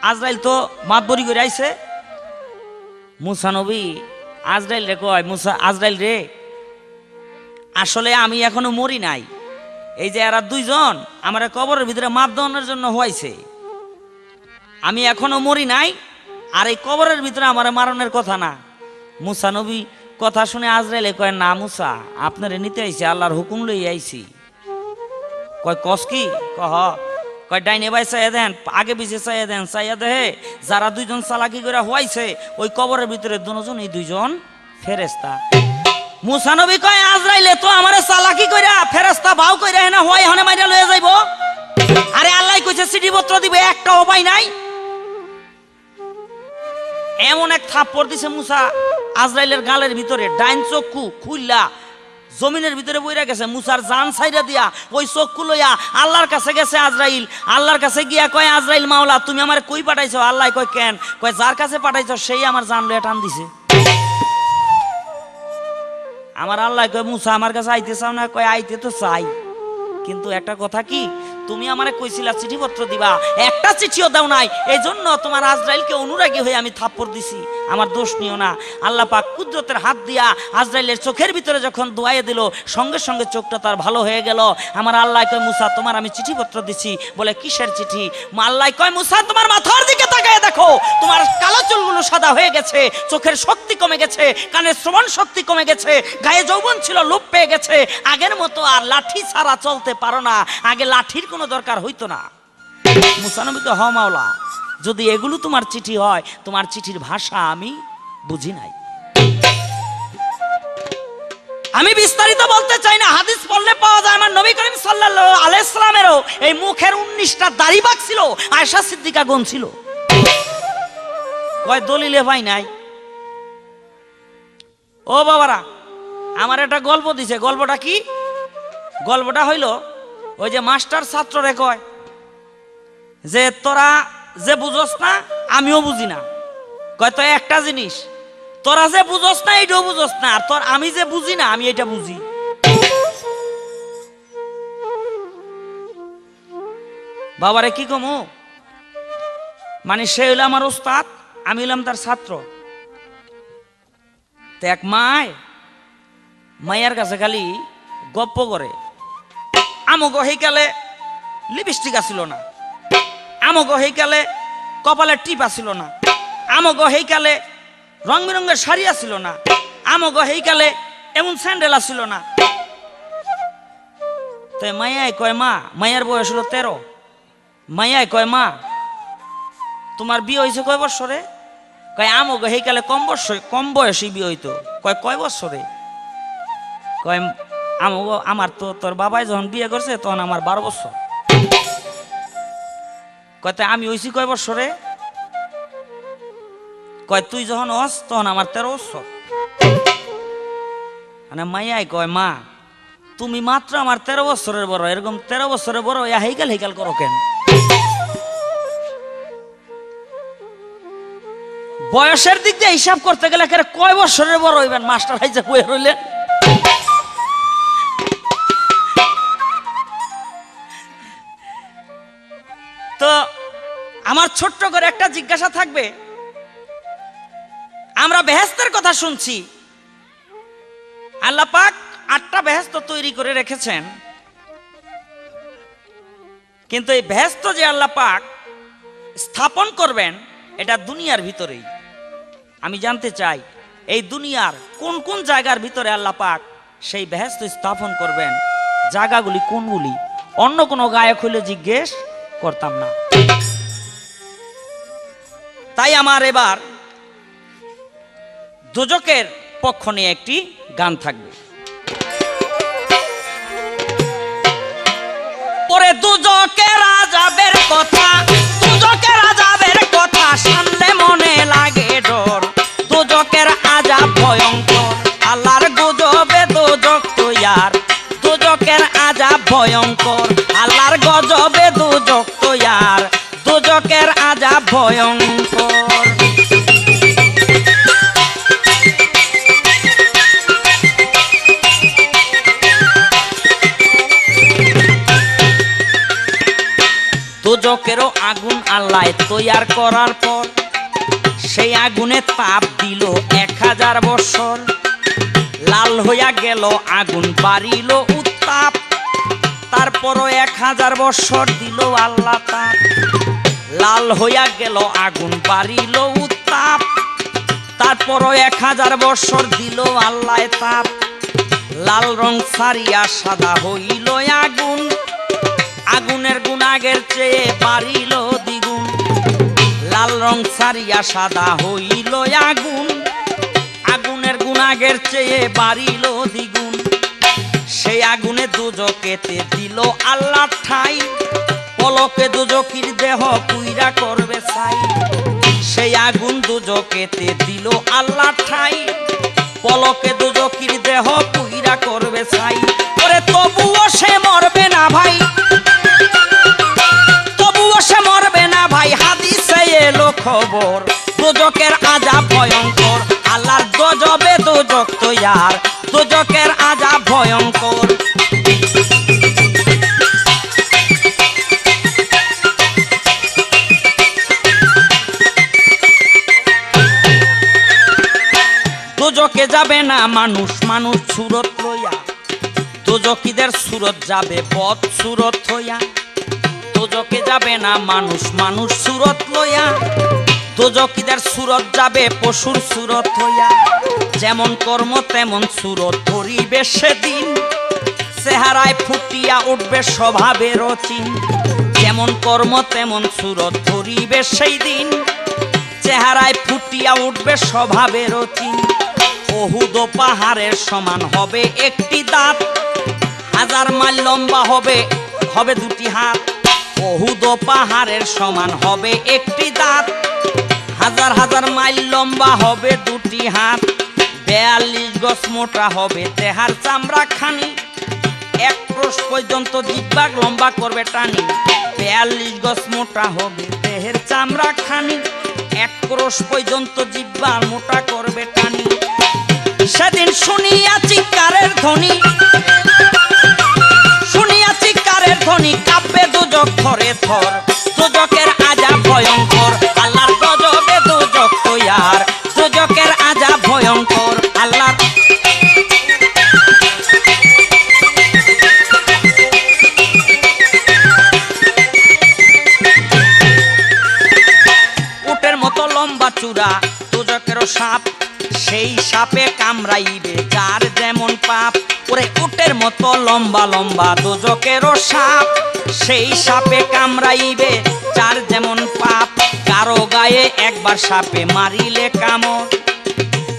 আজরাইল তো মাতবরি করে আইছে। মুসা নবী আজরাইল রে কয়, মুসা আজরাইল রে, আসলে আমি এখনো মরি নাই, এই যে এরা 2 জন আমার কবরের ভিতরে মাপ দেওয়ানোর জন্য হইছে, আমি এখনো মরি নাই, আর এই কবরের ভিতরে আমার মারণের কথা না। মুসা নবী কথা শুনে আজরাইলে কয় না মুসা, আপনারে নিতে আইছি, আল্লাহর হুকুম লই আইছি। কয় কস কি? কয় ডাইনে বাই চাইয়া দেন, আগে পিছে চাইয়া দেন, চাইয়া দেহে যারা 2 জন চালাকি করে হওয়াইছে ওই কবরের ভিতরে 2 জন, এই 2 জন ফেরেশতা। মুসা নবী কয় আজরাইলে তো আমারে চালাকি কইরা ফেরেশতা বাউ কইরা হেনা হয় হনে মাইরা লয়ে যাইবো। আরে আল্লাহ কইছে চিঠিপত্র দিবে, একটাও পাই নাই। এমন এক থাপ্পড় দিছে মুসা আজরাইলের গালের ভিতরে, ডাইন চক্ষু খুললা জমিনের ভিতরে বইরা গেছে। মুসার জান ছাইরা দিয়া ওই চক্ষু লইয়া আল্লাহর কাছে গেছে আজরাইল। আল্লাহর কাছে গিয়া কয় আজরাইল মাওলা তুমি আমার কই পাঠাইছো? আল্লাহ কয় কেন? কয় যার কাছে পাঠাইছো সেই আমার জান লইয়া টান দিছে। আমার আল্লাহ কয় মুসা আমার কাছে আইতে চাও না? কয় আইতে তো চাই, কিন্তু একটা কথা কি, তুমি আমারে কইছিলা চিঠিপত্র দিবা, একটা চিঠিও দাও নাই, এই জন্য তোমার আজরাইলকে অনুরাগী হয়ে আমি থাপ্পড় দিছি, আমার দোষ নিও না। আল্লাহ পাক কুদরতের হাত দিয়া আজরাইলের চোখের ভিতরে যখন দোয়াইয়ে দিল, সঙ্গে সঙ্গে চোখটা তার ভালো হয়ে গেল। আমার আল্লাহ কয় মুসা তোমার আমি চিঠিপত্র দিছি। বলে কিসের চিঠি? আল্লাহ কয় মুসা তোমার মাথার দিকে তাকায় দেখো, তোমার কালো চুলগুলো সাদা হয়ে গেছে, চোখের শক্তি কমে গেছে, কানের শ্রবণ শক্তি কমে গেছে, গায়ে যৌবন ছিল লোপ পেয়ে গেছে, আগের মতো আর লাঠি ছাড়া চলতে পারো না, আগে লাঠির কোনো দরকার হইতো না। মুসা নবী তো হ মাওলা, যদি এগুলো তোমার চিঠি হয়, তোমার চিঠির ভাষা আমি বুঝি নাই। আমি বিস্তারিত বলতে চাই না, হাদিস পড়লে পাওয়া যায় আমার নবী করিম সাল্লাল্লাহু আলাইহি সাল্লামেরও এই মুখের 19টা দাড়ি বাক ছিল, আয়েশা সিদ্দিকা গুণ ছিল। কয় দলিলে ভাই নাই। ও বাবারা, আমার একটা গল্প দিছে। গল্পটা কি? গল্পটা হইল ওই যে মাস্টার ছাত্ররে কয় যে তোরা যে বুঝস না আমিও বুঝি না। কয় তো একটা জিনিস, তোরা যে বুঝস না এইটাও বুঝস না, আর তোর আমি যে বুঝি না আমি এটা বুঝি। বাবারে কি কমু, মানে সে হইল আমার ওস্তাদ, আমি হইলাম তার ছাত্র। তো এক মায়ের কাছে খালি গপ্প করে। আমগো হেইকালে লিপস্টিক আসিল না, আমগো হেইকালে কপালের টিপ আসিল না, আমগো হেইকালে রং বেরঙের শাড়ি আসিল না, আমগো হেইকালে এমন স্যান্ডেল আসিল না। তাই মায়াই কয় মা, মায়ের বয়স হলো 13, মায়াই কয় মা তোমার বিয়ে হয়েছে কয় বছরে? কয় আমগো সেইকালে কম বয়সী বিয়ে হইতো। কয় কয় বছরে? কয় আমগো আমার তো তোর বাবাই যখন বিয়ে করছে তখন আমার 12 বছর। কয় তাই আমি হইছি কয় বছরে? কয় তুই যখন হস তখন আমার 13 বছর। মানে মাইয়াই কয় মা তুমি মাত্র আমার 13 বছরের বড়, এরকম 13 বছরের বড় হেইকাল হেইকাল করো কেন? বয়সের দিক দিয়ে হিসাব করতে গেলে কয় বছরের বড় হইবেন মাস্টার হাইজা কয়ে রইলেন। তো আমার ছোট্ট করে একটা জিজ্ঞাসা থাকবে, আমরা বেহেশতের কথা শুনছি, আল্লাহ পাক 8টা বেহেশত তৈরি করে রেখেছেন, কিন্তু এই বেহেশত যে আল্লাহ পাক স্থাপন করবেন এটা দুনিয়ার ভিতরেই। আমি জানতে চাই এই দুনিয়ার কোন কোন জায়গার ভিতরে আল্লাহ পাক সেই বেহেশত স্থাপন করবেন, জায়গাগুলি কোনগুলি? অন্য কোনো গায়ক হইলে জিজ্ঞেস করতাম না। তাই আমার এবার দোজকের পক্ষ নিয়ে একটি গান থাকবে। ওরে দুজকের আযাবের কথা, দুজকের আযাবের কথা শুনলে মনে লাগে ডর। দুজকের আযাব ভয়ঙ্কর, আল্লাহর গজবে দুজক তৈয়ার। দুজকের আযাব ভয়ঙ্কর, আল্লাহর গজবে দুজক তৈয়ার। দুজকের আযাব ভয়ঙ্কর। দুজকেরও আগুন আল্লাহ তৈয়ার করার পর সেই আগুনে তাপ দিল 1000 বছর। লাল হইয়া গেল আগুন, বাড়িল উত্তাপ। তারপরও 1000 বছর দিল আল্লাহ তাপ। লাল হইয়া গেল আগুন, বাড়িল উত্তাপ। তারপরও 1000 বছর দিল আল্লাহ তাপ। লাল রং ছাড়িয়া সাদা হইল আগুন। আগুনের গুণ আগের চেয়ে বাড়িল দ্বিগুণ। লাল রং ছাড়িয়া সাদা হইল আগুন। আগুনের গুণ আগের চেয়ে বাড়িল দ্বিগুণ। সেই আগুনে দুজকেতে দিল আল্লাহ ঠাই। পলকে দুজকির দেহ পুইরা করবে ছাই। সেই আগুন দুজকেতে দিল আল্লাহ ঠাই। পলকে দুজকির দেহ পুইরা করবে ছাই। ওরে তবুও সে মরবে না ভাই, তবুও সে মরবে না ভাই, হাদিসে এলো খবর। দুজকের আযাব ভয়ঙ্কর, আল্লাহর গজবে দুজক তৈয়ার। দুজকের আযাব ভয়ঙ্কর। দুজকে যাবে না মানুষ, মানুষ সুরত লইয়া। দুজকিদের সুরত যাবে বদ সুরত হইয়া। দুজকে যাবে না মানুষ, মানুষ সুরত লইয়া। দুজকিদের সুরত যাবে পশুর সুরত হইয়া। যেমন কর্ম তেমন সুরত ধরিবে সেদিন। চেহারায় ফুটিয়া উঠবে স্বভাবের চিন। যেমন কর্ম তেমন সুরত ধরিবে সেই দিন। চেহারায় ফুটিয়া উঠবে স্বভাবের চিন। অহুদ পাহাড়ের সমান হবে একটি দাঁত। 1000 মাইল লম্বা হবে, হবে 2টি হাত। অহুদ পাহাড়ের সমান হবে একটি দাঁত। 1000 মাইল লম্বা হবে 2টি হাত। 42 গজ মোটা হবে দেহার চামড়া খানি। 1 ক্রোশ পর্যন্ত জিহ্বা লম্বা করবে টানি। 42 গজ মোটা হবে দেহের চামড়া খানি। 1 ক্রোশ পর্যন্ত জিহ্বা মোটা করবে টানি। সেদিন শুনিয়া চিৎকারের ধ্বনি, শুনিয়া চিৎকারের ধ্বনি কাঁপবে দুজক থরে থর। দুজকের আযাব ভয়ঙ্কর, আল্লাহর গজবে দুজক তৈয়ার। দুজকের আযাব ভয়ঙ্কর, আল্লাহর। উটের মতো লম্বা চূড়া দুজকেরও সাপ। সেই সাপে কামড়াইবে যার যেমন পাপ। ওরে উটের মতো লম্বা লম্বা দুজকেরও সাপ। সেই সাপে কামড়াইবে যার যেমন পাপ। কারো গায়ে একবার সাপে মারিলে কামড়,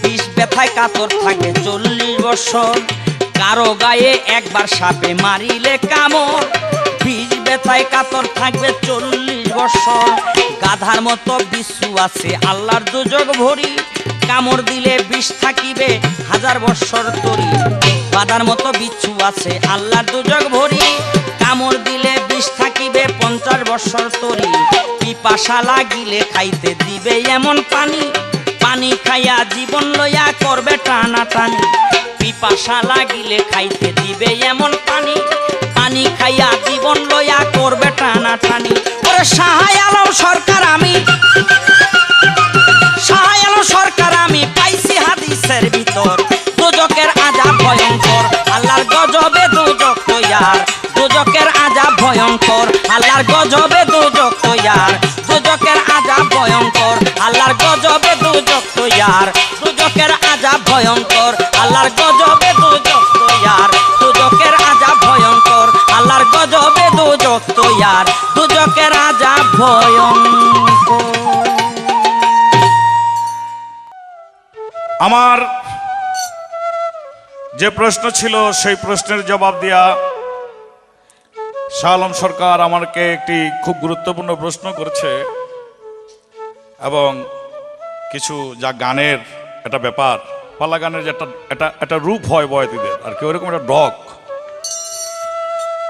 বিষ ব্যথায় কাতর থাকে 40 বছর। কারো গায়ে একবার সাপে মারিলে কামড়, বিষ ব্যথায় কাতর থাকবে 40 বছর। গাধার মতো বিশ্বু আছে আল্লাহর দুজক ভরি, কামড় দিলে বিষ থাকিবে 1000 বছর তরি। গাধার মতো বিচ্ছু আছে আল্লাহর দুজক ভরি, কামড় দিলে বিষ থাকিবে 50 বছর তরি। পিপাসা লাগিলে খাইতে দিবে এমন পানি, পানি খাইয়া জীবন লইয়া করবে টানাটানি। পিপাসা লাগিলে খাইতে দিবে এমন পানি, পানি খাইয়া জীবন লইয়া করবে টানাটানি। ওরে শাহ আলম সরকার আমি, শাহ আলম সরকার আমি পাইছি হাদিসের ভিতর, দুজকের আযাব ভয়ঙ্কর আল্লাহর গজবে দুজক তৈয়ার। দুজকের আযাব ভয়ঙ্কর আল্লাহর গজবে দুজক তৈয়ার। দুজকের আযাব ভয়ঙ্কর আল্লাহর গজবে দুজক তৈয়ার। দুজকের আযাব ভয়ঙ্কর আল্লাহর গজবে দুজক তৈয়ার। দুজকের আযাব ভয়ঙ্কর আল্লাহর গজবে দুজক তৈয়ার। দুজকের আযাব ভয়ঙ্কর। আমার যে প্রশ্ন ছিল সেই প্রশ্নের জবাব দিয়া শাহ আলম সরকার আমাকে একটি খুব গুরুত্বপূর্ণ প্রশ্ন করেছে, এবং কিছু যা গানের একটা ব্যাপার, পালা গানের যে একটা রূপ হয় বয়তীদের আর কি, ওইরকম একটা ডগ,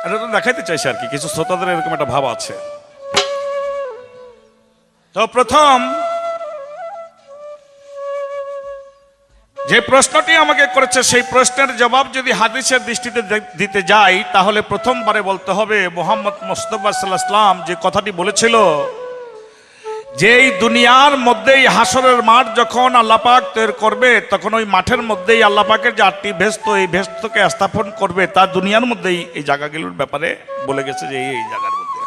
এটা তো দেখাইতে চাইছে আর কি, কিছু শ্রোতাদের এরকম একটা ভাব আছে। তো প্রথম যে প্রশ্নটি আমাকে করেছে সেই প্রশ্নের জবাব যদি হাদিসের দৃষ্টিতে দিতে যাই, তাহলে প্রথমবারে বলতে হবে মুহাম্মদ মুস্তাফা সাল্লাল্লাহু আলাইহি ওয়াসাল্লাম যে কথাটি বলেছিল যে এই দুনিয়ার মধ্যেই হাসরের মাঠ যখন আল্লাহ পাক তৈরি করবে, তখন ওই মাঠের মধ্যেই আল্লাহ পাকের যে 8টি ভেস্ত, এই ভেস্তকে স্থাপন করবে, তার দুনিয়ার মধ্যেই এই জায়গাগুলোর ব্যাপারে বলে গেছে যে এই জায়গার মধ্যে।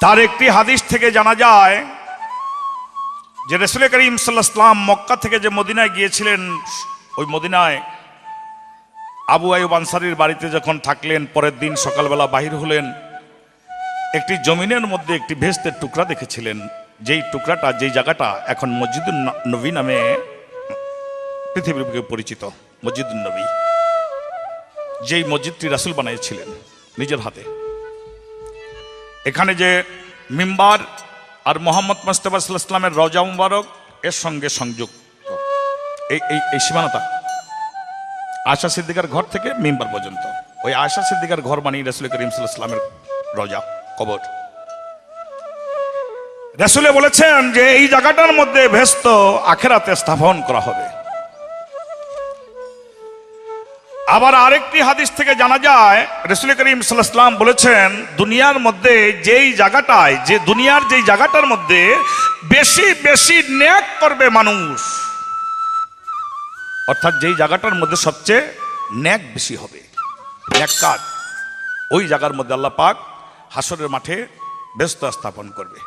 তার একটি হাদিস থেকে জানা যায় যে রাসূল করিম সাল্লাল্লাহু আলাইহি ওয়াসাল্লাম মক্কা থেকে যে মদিনায় গিয়েছিলেন, ওই মদিনায় আবু আইয়ুব আনসারীর বাড়িতে যখন থাকলেন, পরের দিন সকালবেলা বাহির হলেন, একটি জমিনের মধ্যে একটি ভেস্তের টুকরা দেখেছিলেন, যেই টুকরাটা, যেই জায়গাটা এখন মসজিদুন নবী নামে পৃথিবীর বুকে পরিচিত। মসজিদুন নবী, যেই মসজিদটি রাসূল বানিয়েছিলেন নিজের হাতে। এখানে যে মিম্বার আর মোহাম্মদ মুস্তাফা সাল্লাল্লাহু আলাইহি ওয়াসাল্লামের রওজা মুবারক এর সঙ্গে সংযুক্ত, এই সীমানাটা আয়েশা সিদ্দিকার ঘর থেকে মিম্বার পর্যন্ত, ওই আয়েশা সিদ্দিকার ঘর বানিয়ে রাসূল করিম সাল্লাল্লাহু আলাইহি ওয়াসাল্লামের রওজা, কবর। রাসূল বলেছেন যে এই জায়গাটার মধ্যে ভেস্ত আখিরাতে স্থাপন করা হবে। আবার আরেকটি হাদিস থেকে জানা যায় রাসূল করিম সাল্লাল্লাহু আলাইহি ওয়াসাল্লাম বলেছেন দুনিয়ার মধ্যে যেই জায়গাটায়, যে দুনিয়ার যেই জায়গাটার মধ্যে বেশি বেশি নেক করবে মানুষ, অর্থাৎ যেই জায়গাটার মধ্যে সবচেয়ে নেক বেশি হবে, নেক কাজ, ওই জায়গার মধ্যে আল্লাহ পাক হাসরের মাঠে ব্যস্ত স্থাপন করবে।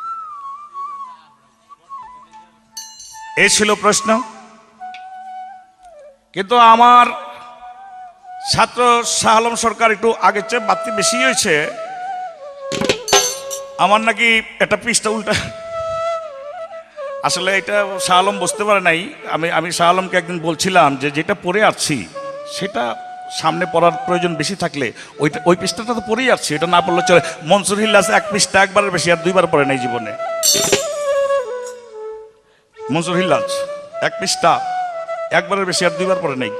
এই ছিল প্রশ্ন। কিন্তু আমার ছাত্র শাহ আলম সরকার একটু আগের চেয়ে বাড়তি বেশি হয়েছে, আমার নাকি একটা পৃষ্ঠা উল্টা, আসলে এটা শাহ আলম বুঝতে পারে নাই। আমি শাহ আলমকে একদিন বলছিলাম যে যেটা পড়ে আসছি সেটা সামনে পড়ার প্রয়োজন বেশি থাকলে ওই পৃষ্ঠাটা তো পড়েই আসছি, এটা না পড়লে চলে। মনসুর হিল্লাস এক পৃষ্ঠা একবারের বেশি আর 2বার পড়ে নাই জীবনে। মনসুর হিল্লাস এক পৃষ্ঠা একবারের বেশি আর 2বার পড়ে নাই।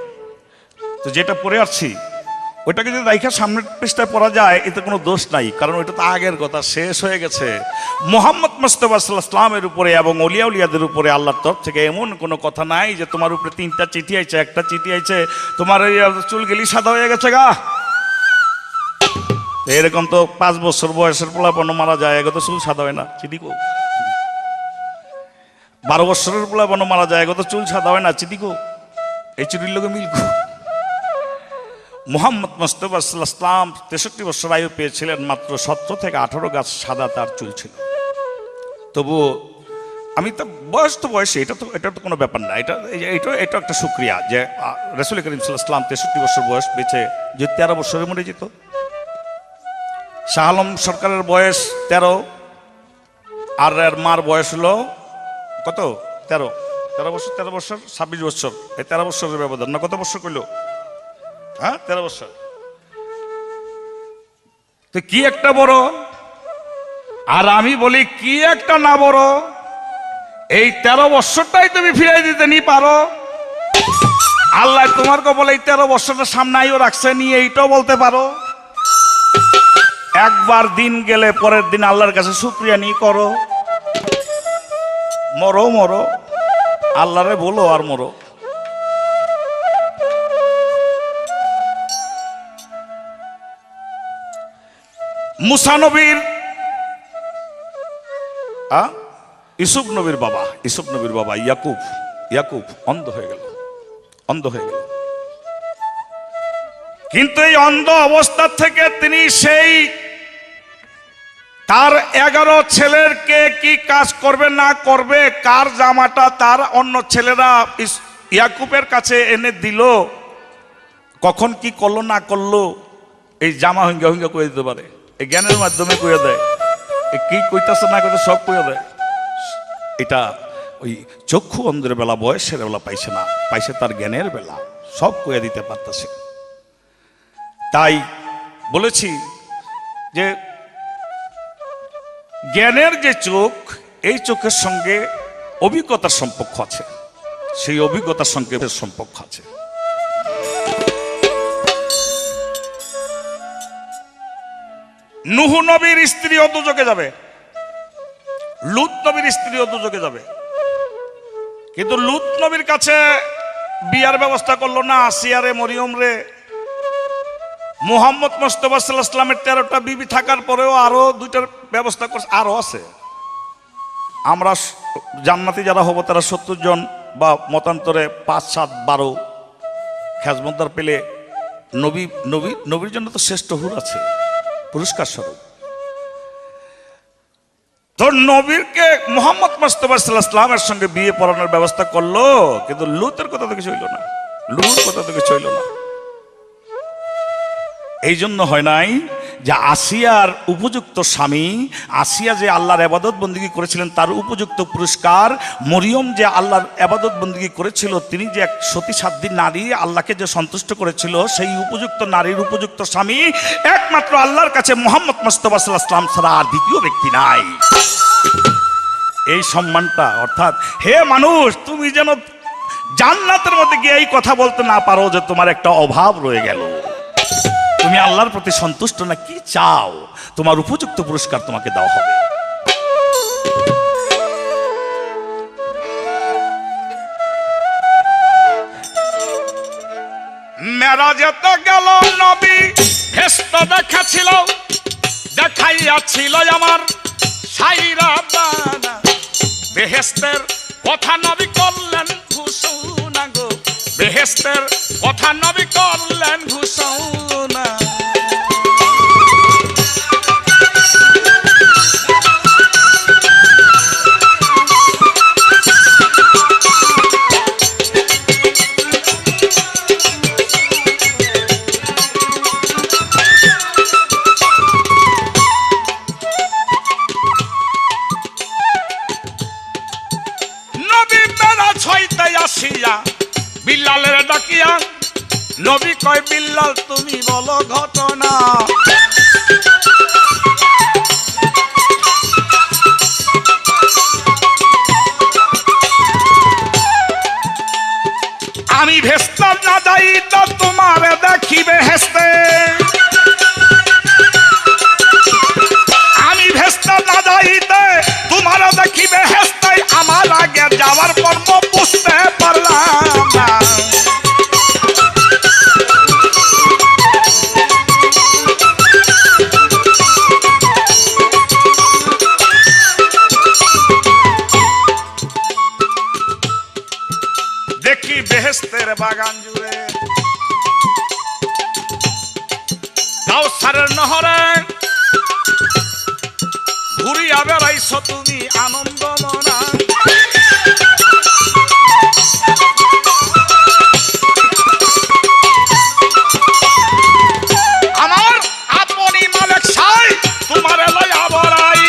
তো যেটা পড়ে আসছি ওইটাকে যদি রাইখা সামনের পৃষ্ঠায় পড়া যায় এতে কোনো দোষ নাই, কারণ ওইটা তো আগের কথা, শেষ হয়ে গেছে। মুহাম্মদ মুস্তাফা সাল্লাল্লাহু আলাইহি ওয়াসাল্লামের উপরে এবং ওলিয়া উলিয়াদের উপরে আল্লাহর তরফ থেকে এমন কোনো কথা নাই যে তোমার উপরে 3টা চিঠি আইছে, একটা চিঠি আইছে তোমার ওই চুল গেলি সাদা হয়ে গেছে গা। এরকম তো 5 বছর বয়সের পোলাপন মারা যায়, এগো তো চুল সাদা হয় না, চিঠি কো। 12 বছরের পোলাপন মারা যায়, এগো তো চুল সাদা হয় না, চিঠি কো। এই চিঠির লোকে মিলকো। মুহাম্মদ মুস্তাফা সাল্লাল্লাহু আলাইহি ওয়াসাল্লাম 63 বছর আয়ু পেয়েছিলেন, মাত্র 17 থেকে 18 গাছ সাদা তার চুল ছিল। তবুও আমি তো বয়স তো বয়সে, এটা তো কোনো ব্যাপার না, এটা একটা শুকরিয়া যে রাসূল করিম সাল্লাল্লাহু আলাইহি ওয়াসাল্লাম 63 বছর বয়স পেয়েছে, যে 13 বছরে মরে যেত। শাহ আলম সরকারের বয়স 13, আর এর মার বয়স হলো কত? 13 বছর 26 বছর, এই 13 বছরের ব্যবধান না? কত বছর কইল? হ্যাঁ, 13 বছর। তো কি একটা বড়, আর আমি বলি কি একটা না বড়। এই 13 বছরটাই তুমি ফিরাই দিতে নি পারো? আল্লাহ তোমার কবলে এই 13 বছরটা সামনেও রাখছে, নিয়ে এইটাও বলতে পারো? একবার দিন গেলে পরের দিন আল্লাহর কাছে শুকরিয়া নি করো। মরো মরো, আল্লাহরে বলো আর মরো। মুসা নবীর ইউসুফ নবীর বাবা ইয়াকুব অন্ধ হয়ে গেল। কিন্তু এই অন্ধ অবস্থা থেকে তিনি সেই তার 11 ছেলেরকে কি কাজ করবে না করবে, কার জামাটা তার অন্য ছেলেরা ইয়াকুবের কাছে এনে দিল, কখন কি করলো না করলো, এই জামা হুঙ্গা কয়ে দিতে পারে। এই জ্ঞানের মাধ্যমে কয়ে দেয়, কি কইতাছে না কইতে সব কয়ে দেয়। এটা ওই চক্ষু অন্ধের বেলা, বয়সের বেলা পাইছে না, পাইছে তার জ্ঞানের বেলা, সব কয়ে দিতে পারতেছে। তাই বলেছি যে জ্ঞানের যে চোখ, এই চোখের সঙ্গে অভিজ্ঞতার সম্পর্ক আছে, সেই অভিজ্ঞতার সঙ্গে সম্পর্ক আছে। নূহ নবীর স্ত্রীও দুজকে যাবে, লূত নবীর স্ত্রীও দুজকে যাবে, কিন্তু লূত নবীর কাছে বিয়ার ব্যবস্থা করলো না। আসিয়া রে, মরিয়ম রে, মুহাম্মদ মুস্তাফা সাল্লাল্লাহু আলাইহি ওয়াসাল্লামের 13টা বিবি থাকার পরেও আরো 2টার ব্যবস্থা করছে, আরো আছে। আমরা জান্নাতি যারা হব তারা 70 জন, বা মতান্তরে 5, 7, 12 খেজমতদার পেলে নবীর জন্য তো শ্রেষ্ঠ হুর আছে পুরস্কার স্বরূপ। তো নবীরকে মুহাম্মদ মুস্তাফা সাল্লাল্লাহু আলাইহি ওয়াসাল্লামের সঙ্গে বিয়ে পড়ানোর ব্যবস্থা করলো, কিন্তু লূতের কথা তো কিছু হইল না, এই জন্য হয় নাই যে আসিয়ার উপযুক্ত স্বামী, আসিয়া যে আল্লাহর ইবাদত বন্দেগী করেছিলেন তার উপযুক্ত পুরস্কার, মরিয়ম যে আল্লাহর ইবাদত বন্দেগী করেছিল, তিনি যে এক সতী সাধ্বী নারী, আল্লাহকে যে সন্তুষ্ট করেছিল, সেই উপযুক্ত নারীর উপযুক্ত স্বামী একমাত্র আল্লাহর কাছে মুহাম্মদ মুস্তাফা সাল্লাল্লাহু আলাইহি ওয়াসাল্লাম ছাড়া আর দ্বিতীয় ব্যক্তি নাই। এই সম্মানটা, অর্থাৎ হে মানুষ, তুমি যেন জান্নাতের মধ্যে গিয়ে এই কথা বলতে না পারো যে তোমার একটা অভাব রয়ে গেল, তুমি আল্লাহর প্রতি সন্তুষ্ট না, কি চাও, তোমার উপযুক্ত পুরস্কার তোমাকে দেওয়া হবে। মেরাজেতে গেল নবী, ভেস্ত দেখাছিল, দেখাইয়াছিল আমার সাইরা বানা, বেহেশতের কথা নবী করলেন ঘোষণা গো, বেহেশতের কথা নবী করলেন ঘোষণা। নবী মেরাজ হইতে আসিয়া বিল্লালের ডাকিয়া, নবী কয় বিল্লাল তুমি বলো ঘটনা। আমি ভেস্তে না যাই তো তোমার দেখিবে হেস্তে, আমি ভেস্তে না যাইতে তোমার দেখিবে হেস্তে, আমার আগে যাওয়ার কর্ম বুঝতে পারলাম না। দেখি বেহেশতের বাগান জুড়ে, কাউসারের নহরে ঘুরিয়া বেড়াইছ তুমি আনন্দ মনা। আমার আপনি মালিক সাই তোমার লয়া বড়াই,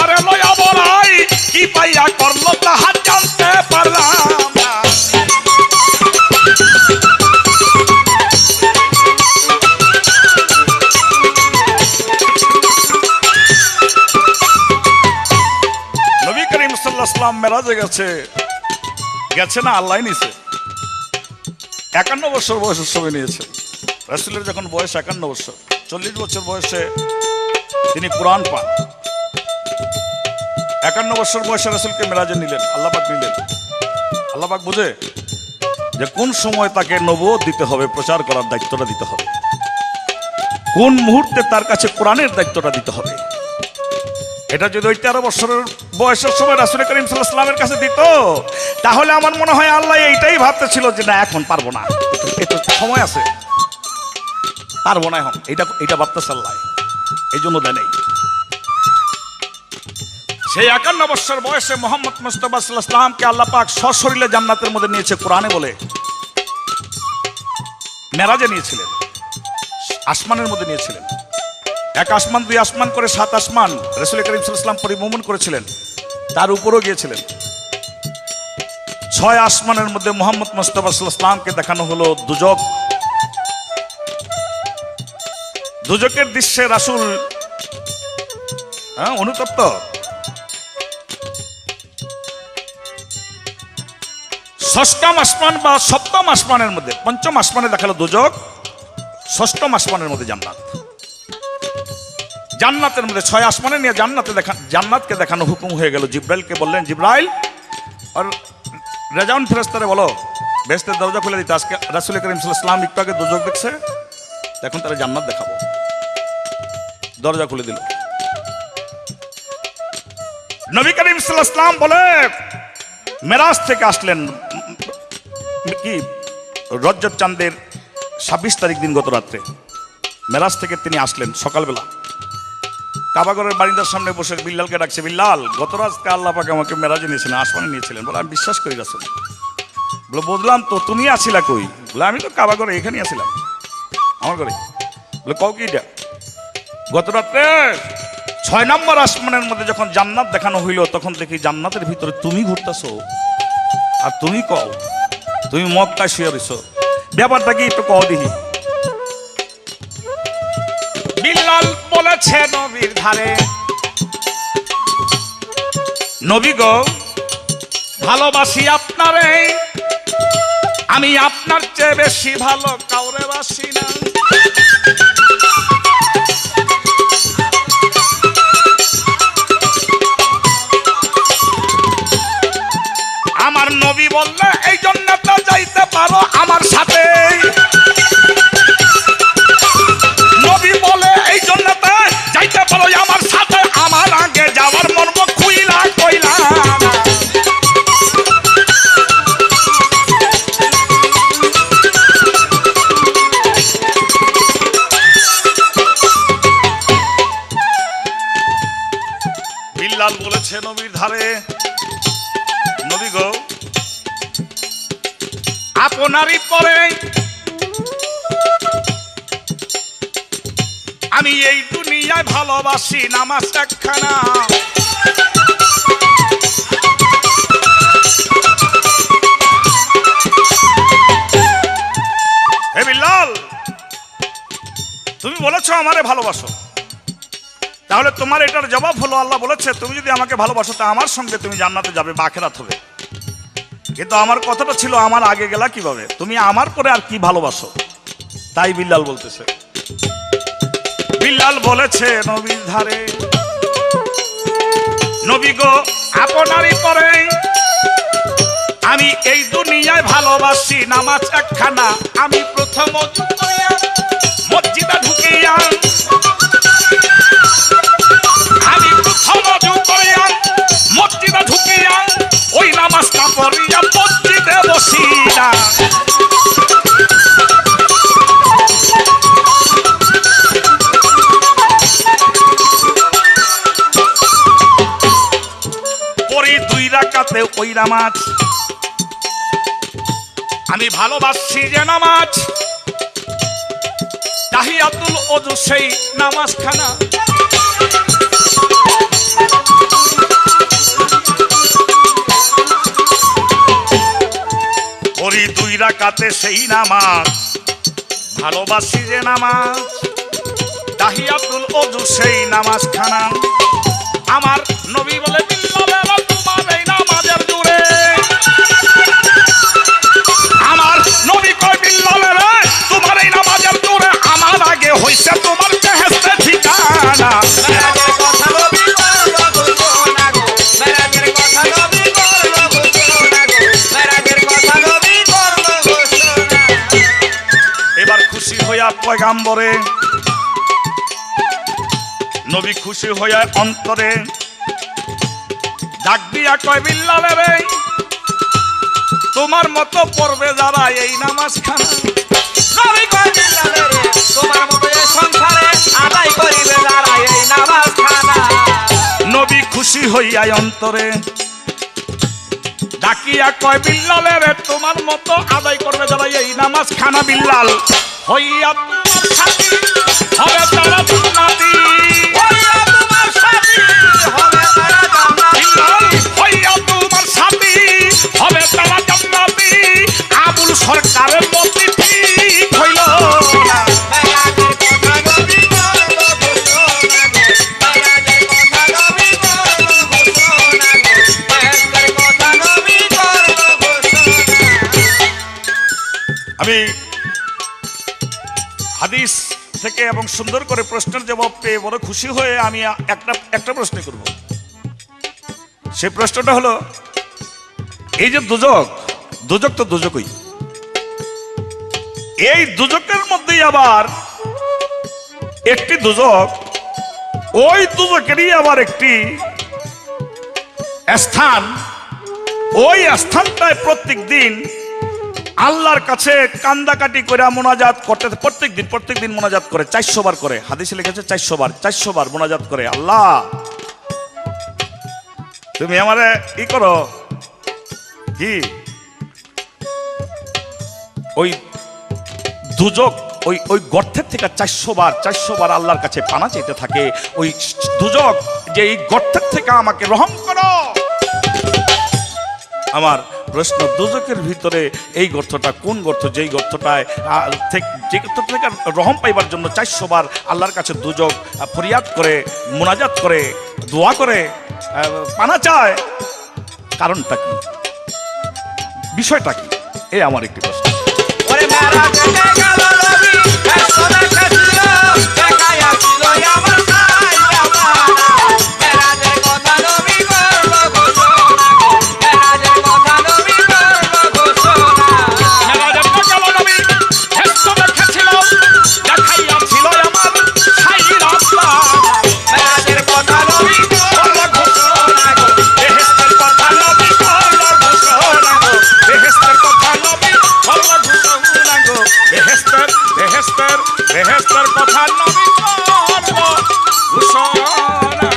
আমারে লয়া বড়াই কি পাইয়া করলো তাহা জানতে পারলাম না। নবী করিম সাল্লাল্লাহু আলাইহি ওয়াসাল্লাম মেরাজে গেছে না আল্লাহ নিছে। 51 বছর বয়সের সময় নিয়েছে। রাসূলের যখন বয়স 51 বছর, 40 বছর বয়সে তিনি কোরআন পান। 51 বছর বয়সে রাসূলকে মেরাজে নিলেন, আল্লাহ পাক নিলেন। আল্লাহ পাক বুঝে যে কোন সময় তাকে নবুয়ত দিতে হবে, প্রচার করার দায়িত্বটা দিতে হবে, কোন মুহূর্তে তার কাছে কোরআনের দায়িত্বটা দিতে হবে। এটা যদি 13 বছরের বয়সের সময় রাসূল করিম সাল্লাল্লাহু আলাইহি ওয়াসাল্লামের কাছে দিত, তাহলে আমার মনে হয় আল্লাহ এইটাই ভাবতেছিল যে না এখন পারবো না, একটু সময় আছে, পারবো না এখন, এইটা ভাবতেছে আল্লাহ, এই জন্য দেয় নেই। সেই 51 বছর বয়সে মুহাম্মদ মুস্তাফা সাল্লাল্লাহু আলাইহি ওয়াসাল্লামকে আল্লাহ পাক সশরীরে জান্নাতের মধ্যে নিয়েছে কোরআনে বলে, মেরাজে নিয়েছিলেন, আসমানের মধ্যে নিয়েছিলেন। 1 আসমান 2 আসমান করে 7 আসমান রাসূল করিম সাল্লাল্লাহু আলাইহি ওয়াসাল্লাম পরিভ্রমণ করেছিলেন, তার উপরও গিয়েছিলেন। 6 আসমানের মধ্যে মুহাম্মদ মুস্তাফা সাল্লাল্লাহু আলাইহি ওয়াসাল্লামকে দেখানো হলো দুজক। দুজকের দৃশ্যে রাসূল অনুতপ্ত। 6ম আসমান বা 7ম আসমানের মধ্যে, 5ম আসমানে দেখালো দুজক, 6ম আসমানের মধ্যে জান্নাত। জান্নাতের মধ্যে 6 আসমানে নিয়ে জান্নাতকে দেখানো হুকুম হয়ে গেল। জিব্রাইলকে বললেন, জিব্রাইল আর রেজাউন ফেরেশতারে বলো বেহেশতের দরজা খুলে দিতে। আজকে রাসূল করিম সাল্লাল্লাহু আলাইহি ওয়াসাল্লাম একটু আগে দুজক দেখছে, এখন তারা জান্নাত দেখাবো। দরজা খুলে দিল। নবী করিম সাল্লাল্লাহু আলাইহি ওয়াসাল্লাম বলে মেরাজ থেকে আসলেন, কি রজব চাঁদের 26 তারিখ দিন গত রাত্রে মেরাজ থেকে তিনি আসলেন সকালবেলা। কাবাগরের বারিন্দার সামনে বসে বিল্লালকে ডাকছে, বিল্লাল গত রাতকে আল্লাহ পাক আমাকে মেরাজে নিয়েছিলেন, আসমানে নিয়েছিলেন। বলে আমি বিশ্বাস করি রাসূল। বলে বুঝলাম তো, তুমি আছিলা কই? বলে আমি তো কাবাগরে এখানেই আছিলাম, আমার ঘরে। বলে কও কি এটা? গত রাত্রে 6 নম্বর আসমানের মধ্যে যখন জান্নাত দেখানো হইল, তখন দেখি জান্নাতের ভিতরে তুমি ঘুরতেছো, আর তুমি কও তুমি মক্কায় শুয়ে রইছো, ব্যাপারটা কি একটু কও দেখি। বিল্লাল বলেছে নবীর ধারে, নবী গো ভালোবাসি আপনারে, আমি আপনার চেয়ে বেশি ভালো কাউরে বাসি না। আমার নবী বললে এই জন্য তো যাইতে পারো আমার সাথে, নবী বলে এই জন্য তো যাইতে পারো আমার সাথে, আমার আগে যাওয়ার মর্ম খুইলা কইলা না। বিল্লাল বলেছে নবীর ধারে, নবী গো আপনারই পরে আমি এই দুনিয়ায় ভালোবাসি নামাজ একখানা। হে বিল্লাল, তুমি বলেছো আমারে ভালোবাসো, তাহলে তোমার এটার জবাব হলো আল্লাহ বলেছে তুমি যদি আমাকে ভালোবাসো তা আমার সঙ্গে তুমি জান্নাতে যাবে বা আখিরাত হবে। কিন্তু আমার কথাটা ছিল আমার আগে গেলা কিভাবে, তুমি আমার পরে আর কি ভালোবাসো? তাই বিল্লাল বলতেছে, বিল্লাল বলেছে নবীর ধারে, নবী গো আপনারই পরে আমি এই দুনিয়ায় ভালোবাসি নামাজ একখানা। আমি প্রথম মসজিদে ঢুকিয়া, আমি প্রথম মসজিদে ঢুকিয়া ওই নামাজটা পড়িয়া মসজিদে বসিয়া। পড়ি 2 রাকাতে ওই নামাজ, আমি ভালোবাসি যে নামাজ, তাহিয়াতুল ওযু সেই নামাজখানা। রাতে সেই নামাজ, ভালোবাসি যে নামাজ, তাহিয়াতুল ওযু সেই নামাজ খানা। আমার নবী বলে বিল্লাল তোমার এই নামাজের জোরে, আমার নবী কয় বিল্লাল রে তোমার এই নামাজের জোরে আমার আগে হইছে তোমার বেহেশতের ঠিকানা। এবার খুশি হইয়া পয়গাম্বরে, নবী খুশি হইয়া অন্তরে ডাক দিয়া কয় বিল্লাল রে তোমার মতো পড়বে যারা এই নামাজ খানা। নবী কয় বিল্লাল রে তোমার মতো এই সংসারে আদায় করিবে যারা এই নামাজ খানা। নবী খুশি হইয়া অন্তরে ডাকিয়া কয় বিল্লাল রে তোমার মতো আদায় করবে যারা এই নামাজ খানা। বিল্লাল হইয়া তোমার সাথী হবে তারা জান্নাতি, হইয়া তোমার সাথী হবে তারা জান্নাতি। বিল্লাল হইয়া তোমার সাথী হবে তারা জান্নাতি। আবুল সরকারের মতি ঠিক হইল না। আমি হাদিস থেকে এবং সুন্দর করে প্রশ্নের জবাব পেয়ে বড় খুশি হয়ে আমি একটা প্রশ্ন করব। সেই প্রশ্নটা হলো এই যে দুজক, দুজক তো দুজকই, এই দুজকের মধ্যেই আবার একটি দুজক, ওই দুজকেরই আবার একটি স্থান, ওই স্থানটায় প্রত্যেক দিন আল্লাহর কাছে কান্দাকাটি করে মোনাজাত করতে, প্রত্যেক দিন মোনাজাত করে 400 বার করে। হাদিসে লিখেছে 400 বার মোনাজাত করে, আল্লাহ তুমি আমারে ই করো, কি ওই দুজক ওই গর্তের থেকে 400 বার আল্লাহর কাছে পানা চাইতে থাকে। ওই দুজক যে এই গর্তের থেকে আমাকে রহম করো। আমার প্রশ্ন, দুজকের ভিতরে এই গর্তটা কোন গর্ত? যেই গর্তটায় যে গর্ত থেকে রহম পাইবার জন্য 400 বার আল্লাহর কাছে দুজক ফরিয়াদ করে, মোনাজাত করে, দোয়া করে, পানা চায়, কারণটা কি, বিষয়টা কি? এই আমার একটি প্রশ্ন। ওরে মেরা দেখে গেল নবী এত দেখাছিল দেখাইছিল আমার সাই জামানা। মেরাজের কথা নবী করল ঘোষণা, মেরাজের কথা নবী করল ঘোষণা। মেরাজের কথা নবী এত দেখাছিল দেখাইছিল আমার সাই জামানা। মেরাজের কথা নবী করল ঘোষণা, বেহেশতের কথা নবী করল ঘোষণা, বেহেশতের কথা নবী করল ঘোষণা, বেহেশতের কথা নবী করল ঘোষণা।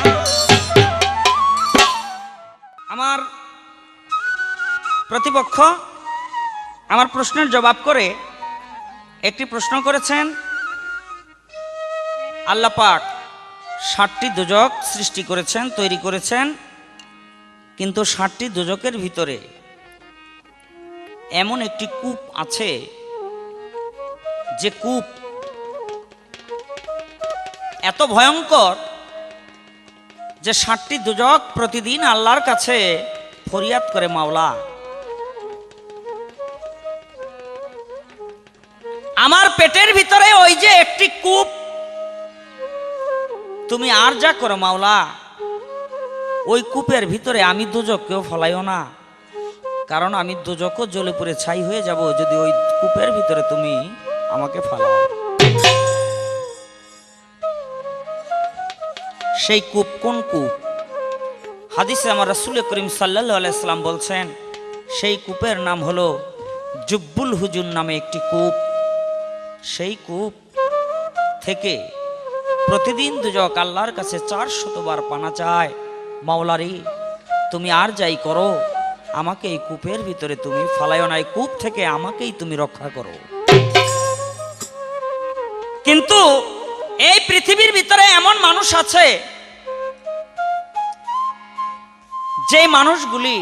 আমার প্রতিপক্ষ আমার প্রশ্নের জবাব করে একটি প্রশ্ন করেছেন, আল্লাহ পাক 7টি দোজক সৃষ্টি করেছেন, তৈরি করেছেন, কিন্তু 7টি দোজকের ভিতরে এমন একটি কূপ আছে যে কূপ এত ভয়ঙ্কর যে 7টি দোজক প্রতিদিন আল্লাহর কাছে ফরিয়াদ করে, মাওলা আমার পেটের ভিতরে ওই যে একটি কূপ, তুমি আর যা করো মাওলা ওই কূপের ভিতরে আমি দোজককেও ফলাইও না, কারণ আমি দোজকও জ্বলে পুড়ে ছাই হয়ে যাব যদি ওই কূপের ভিতরে তুমি আমাকে ফালাও। সেই কূপ কোন কূপ? হাদিসে আমার রাসূল করিম সাল্লাল্লাহু আলাইহি সাল্লাম বলছেন সেই কূপের নাম হলো জুব্বুল হুজুর নামে একটি কূপ। সেই কূপ থেকে প্রতিদিন দুজক আল্লাহর কাছে 400 বার পানা চায়, মাওলারি তুমি আর যাই করো আমাকে এই কূপের ভিতরে তুমি ফালাইও না, এই কূপ থেকে আমাকেই তুমি রক্ষা করো। কিন্তু এই পৃথিবীর ভিতরে এমন মানুষ আছে যে মানুষগুলি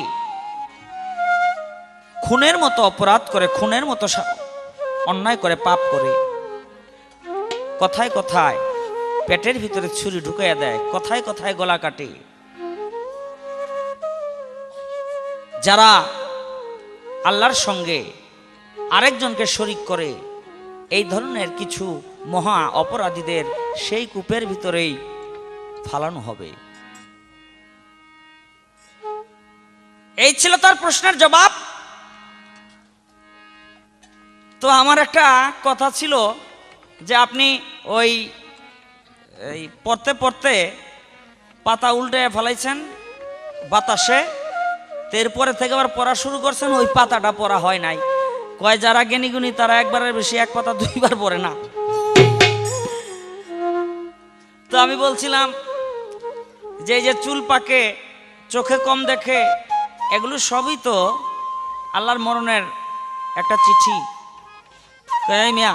খুনের মতো অপরাধ করে, খুনের মতো অন্যায় করে, পাপ করে, কথায় কথায় পেটের ভিতরে ছুরি ঢুকাইয়া দেয়, কথায় কথায় গলা কাটে, যারা আল্লাহর সঙ্গে আরেকজনকে শরিক করে, এই ধরনের কিছু মহা অপরাধীদের সেই কূপের ভিতরেই ফালানো হবে। এই ছিল তার প্রশ্নের জবাব। তো আমার একটা কথা ছিল যে আপনি ওই পড়তে পড়তে পাতা উল্টে ফেলাইছেন বাতাসে, এরপরে থেকে আবার পড়া শুরু করছেন, ওই পাতাটা পড়া হয় নাই। কয় যারা জ্ঞানী গুণী তারা একবারের বেশি এক পাতা দুইবার পড়ে না। তো আমি বলছিলাম যে এই যে চুল পাকে, চোখে কম দেখে, এগুলো সবই তো আল্লাহর মরণের একটা চিঠি। কয় মিয়া,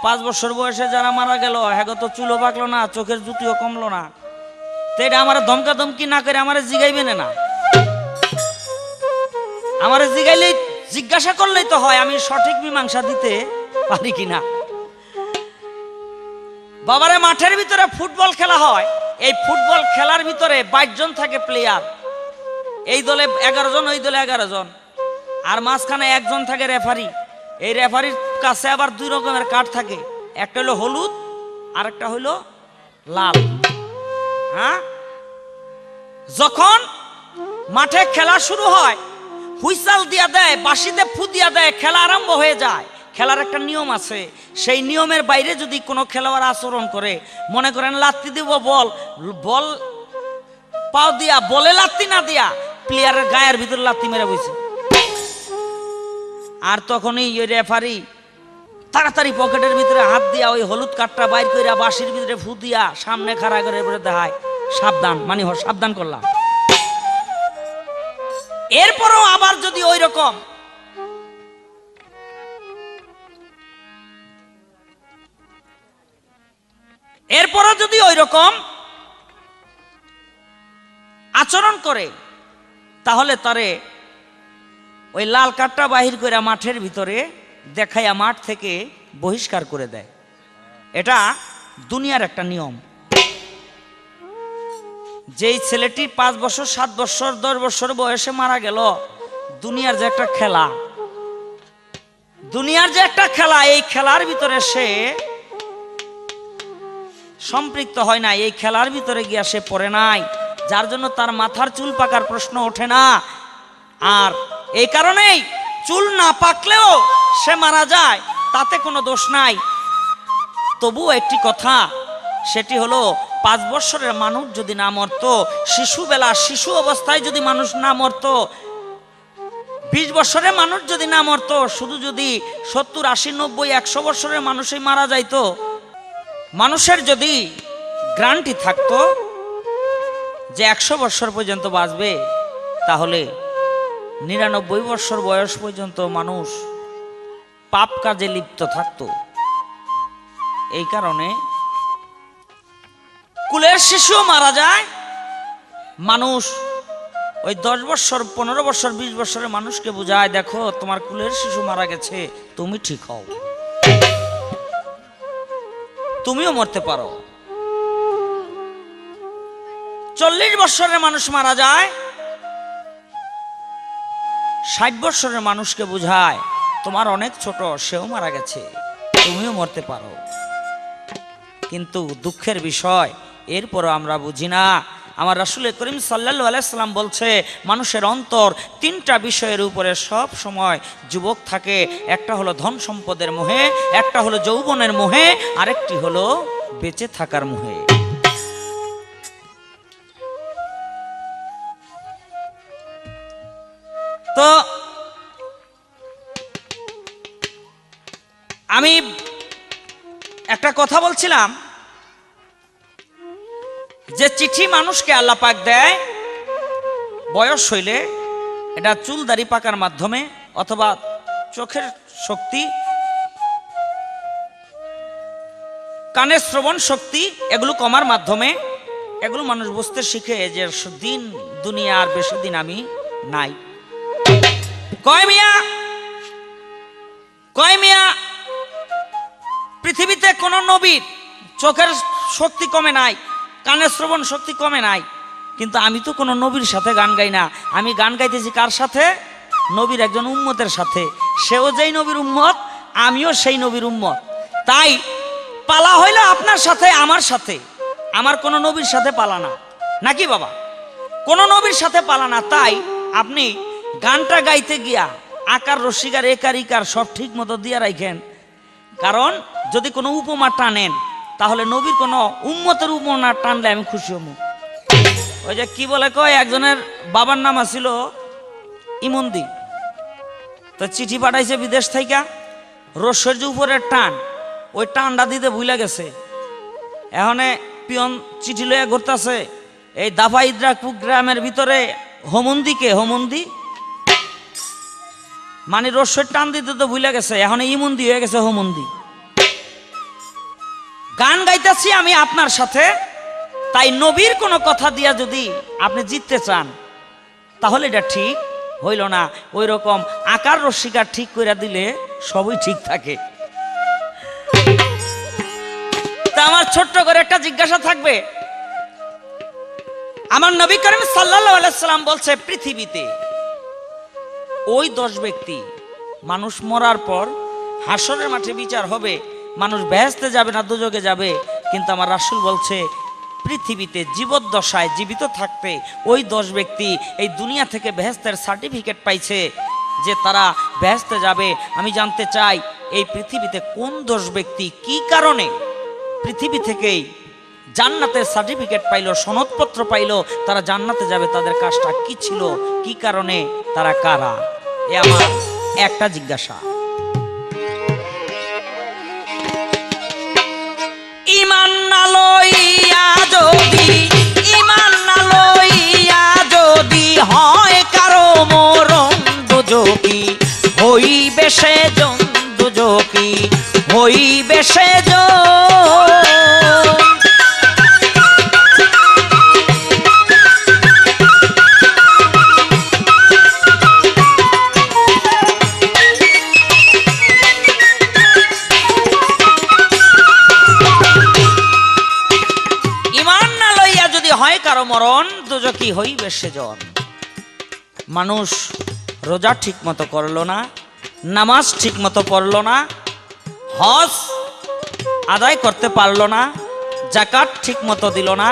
5 বছর বয়সে যারা মারা গেল, হ্যাঁ তো চুলও পাকলো না, চোখের জুতিও কমলো না, তো এটা আমার ধমকা ধমকি না করে আমার জিগাইবেন না, আমার জিগাইলেই, জিজ্ঞাসা করলেই তো হয় আমি সঠিক মীমাংসা দিতে পারি কিনা। বাবারে, মাঠের ভিতরে ফুটবল খেলা হয়, এই ফুটবল খেলার ভিতরে 22 জন থাকে প্লেয়ার, এই দলে 11 জন, ওই দলে 11 জন, আর মাঝখানে একজন থাকে রেফারি। এই রেফারির কাছে আবার 2 রকমের কার্ড থাকে, একটা হলো হলুদ আর একটা হলো লাল। হ্যাঁ, যখন মাঠে খেলা শুরু হয়, হুইসাল দিয়া দেয়, বাঁশিতে ফু দিয়া দেয়, খেলা আরম্ভ হয়ে যায়। খেলার একটা নিয়ম আছে, সেই নিয়মের বাইরে যদি কোনো খেলোয়াড় আচরণ করে, মনে করেন লাত্তি দিব, বল পাও দিয়া, বলে লাত্তি না দিয়া প্লেয়ারের গায়ের ভিতরে লাত্তি মেরে বইছে, আর তখনই ওই রেফারি তাড়াতাড়ি পকেটের ভিতরে হাত দিয়া ওই হলুদ কার্ডটা বাইর কইরা বাঁশির ভিতরে ফু দিয়া সামনে খাড়া করে দেখায়, সাবধান, মানে সাবধান করলাম। এরপরও আবার যদি ওই রকম আচরণ করে, তাহলে তারে ওই লাল কার্ডটা বাহির করে মাঠের ভিতরে দেখাইয়া মাঠ থেকে বহিষ্কার করে দেয়। এটা দুনিয়ার একটা নিয়ম। যেই ছেলেটি 5 বছর, 7 বছর, 10 বছর বয়সে মারা গেল, দুনিয়ার যে একটা খেলা, দুনিয়ার যে একটা খেলা, এই খেলার ভিতরে সে সম্পৃক্ত হয় না, এই খেলার ভিতরে গিয়া সে পড়ে নাই, যার জন্য তার মাথার চুল পাকার প্রশ্ন ওঠে না। আর এই কারণেই চুল না পাকলেও সে মারা যায়, তাতে কোনো দোষ নাই। তবুও একটি কথা, সেটি হলো 5 বছরের মানুষ যদি না মরত, শিশুবেলা, শিশু অবস্থায় যদি মানুষ না মরত, 20 বছরের মানুষ যদি না মরত, শুধু যদি 70, 80, 90, 100 বছরের মানুষই মারা যাইতো, মানুষের যদি গ্যারান্টি থাকতো যে 100 বছর পর্যন্ত বাঁচবে, তাহলে 99 বছর বয়স পর্যন্ত মানুষ পাপ কাজে লিপ্ত থাকতো। এই কারণে কুলের শিশুও মারা যায়, মানুষ ওই 10 বছর, 15 বছর, 20 বছরের মানুষকে বোঝায়, দেখো তোমার কুলের শিশু মারা গেছে, তুমি ঠিক হও, তুমিও মরতে পারো। 40 বছরের মানুষ মারা যায়, 60 বছরের মানুষকে বোঝায়, তোমার অনেক ছোট, সেও মারা গেছে, তুমিও মরতে পারো। কিন্তু দুঃখের বিষয়, এরপরও আমরা বুঝি না। আমার রাসূল করিম সাল্লাল্লাহু আলাইহি সাল্লাম বলছে, মানুষের অন্তর 3টা বিষয়ের উপরে সব সময় যুবক থাকে। একটা হলো ধন সম্পদের মোহে, একটা হলো যৌবনের মোহে, আরেকটি হলো বেঁচে থাকার মোহে। তো আমি একটা কথা বলছিলাম যে চিঠি মানুষকে আল্লাহ পাক দেয় বয়স হইলে, এটা চুল দাড়ি পাকার মাধ্যমে, অথবা চোখের শক্তি, কানের শ্রবণ শক্তি, এগুলো কমার মাধ্যমে। এগুলো মানুষ বুঝতে শিখে যে দিন দুনিয়া আর বেশি দিন আমি নাই। কয় মিয়া পৃথিবীতে কোন নবীর চোখের শক্তি কমে নাই, কানের শ্রবণ শক্তি কমে নাই, কিন্তু আমি তো কোনো নবীর সাথে গান গাই না। আমি গান গাইতেছি কার সাথে? নবীর একজন উম্মতের সাথে। সেও যেই নবীর উম্মত, আমিও সেই নবীর উম্মত। তাই পালা হইল আপনার সাথে আমার সাথে, আমার কোনো নবীর সাথে পালা না, নাকি বাবা? কোনো নবীর সাথে পালা না। তাই আপনি গানটা গাইতে গিয়া আকার রসিকার একার ইকার সব ঠিক মতো দিয়ে রাখেন, কারণ যদি কোনো উপমা টানেন তাহলে নবীর কোনো উম্মতের উপমা টানলে আমি খুশি হব। ওই যে কি বলে কয়, একজনের বাবার নাম আছিল ইমন্দি, তো চিঠি পাঠাইছে বিদেশ থেকে, রসের যে উপরের টান, ওই টানটা দিতে ভুলে গেছে। এখন পিয়ন চিঠি লইয়া ঘুরতেছে এই দাফা ইদ্রাকপুর গ্রামের ভিতরে হোমন্দি মানে রসের টান দিতে তো ভুলে গেছে, এখন ইমন্দি হয়ে গেছে হোমন্দি। গান গাইতেছি আমি আপনার সাথে, তাই নবীর কোনো কথা দিয়া যদি আপনি জিততে চান তাহলে এটা ঠিক হইল না। ওই রকম আকার রসিকার ঠিক করে দিলে সবই ঠিক থাকে। তা আমার ছোট্ট করে একটা জিজ্ঞাসা থাকবে, আমার নবী করিম সাল্লাল্লাহু আলাইহি সাল্লাম বলছে পৃথিবীতে ওই 10 ব্যক্তি, মানুষ মরার পর হাসরের মাঠে বিচার হবে, মানুষ বেহেশতে যাবে না দোজখে যাবে, কিন্তু আমার রাসূল বলছে পৃথিবীতে জীবদ্দশায় জীবিত থাকতে ওই 10 ব্যক্তি এই দুনিয়া থেকে বেহেশতের সার্টিফিকেট পাইছে যে তারা বেহেশতে যাবে। আমি জানতে চাই এই পৃথিবীতে কোন 10 ব্যক্তি কি কারণে পৃথিবী থেকেই জান্নাতের সার্টিফিকেট পাইলো, সনদপত্র পাইলো, তারা জান্নাতে যাবে, তাদের কাজটা কি ছিল, কি কারণে, তারা কারা? এ আমার একটা জিজ্ঞাসা। ইমান না লইয়া যদি হয় কারো মরণ দুজকি, হইবে সে জন দুজকি, হইবে সে জন। মরণ দুজকি হইবে সেজন। মানুষ রোজা ঠিক মতো করলো না, নামাজ ঠিক মতো পড়লো না, হজ আদায় করতে পারলো না, যাকাত ঠিক মতো দিল না,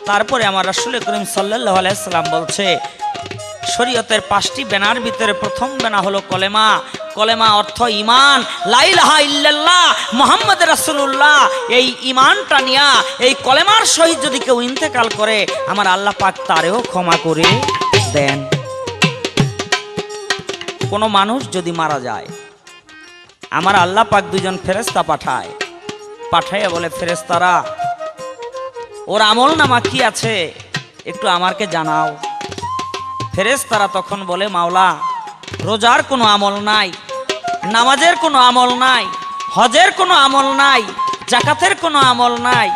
তারপরে আমার রাসূল করিম সাল্লাল্লাহু আলাইহি সাল্লাম বলছে শরীয়তের 5টি বেনার ভিতরে প্রথম বেনা হলো কলেমা। কলেমা অর্থ ইমান, লা ইলাহা ইল্লাল্লাহ মুহাম্মদ রাসূলুল্লাহ। এই ইমানটা নিয়া এই কলেমার সহিত যদি কেউ ইন্তেকাল করে আমার আল্লাহ পাক তারেও ক্ষমা করে দেন। কোনো মানুষ যদি মারা যায় আমার আল্লাহ পাক 2 জন ফেরেশতা পাঠাইয়া বলে, ফেরেশতারা ওর আমল নামা কি আছে একটু আমাকে জানাও। ফেরেশতারা তখন বলে, মাওলা রোজার কোনো আমল নাই, নামাজের কোনো আমল নাই, হজের কোনো আমল নাই, যাকাতের কোনো আমল নাই।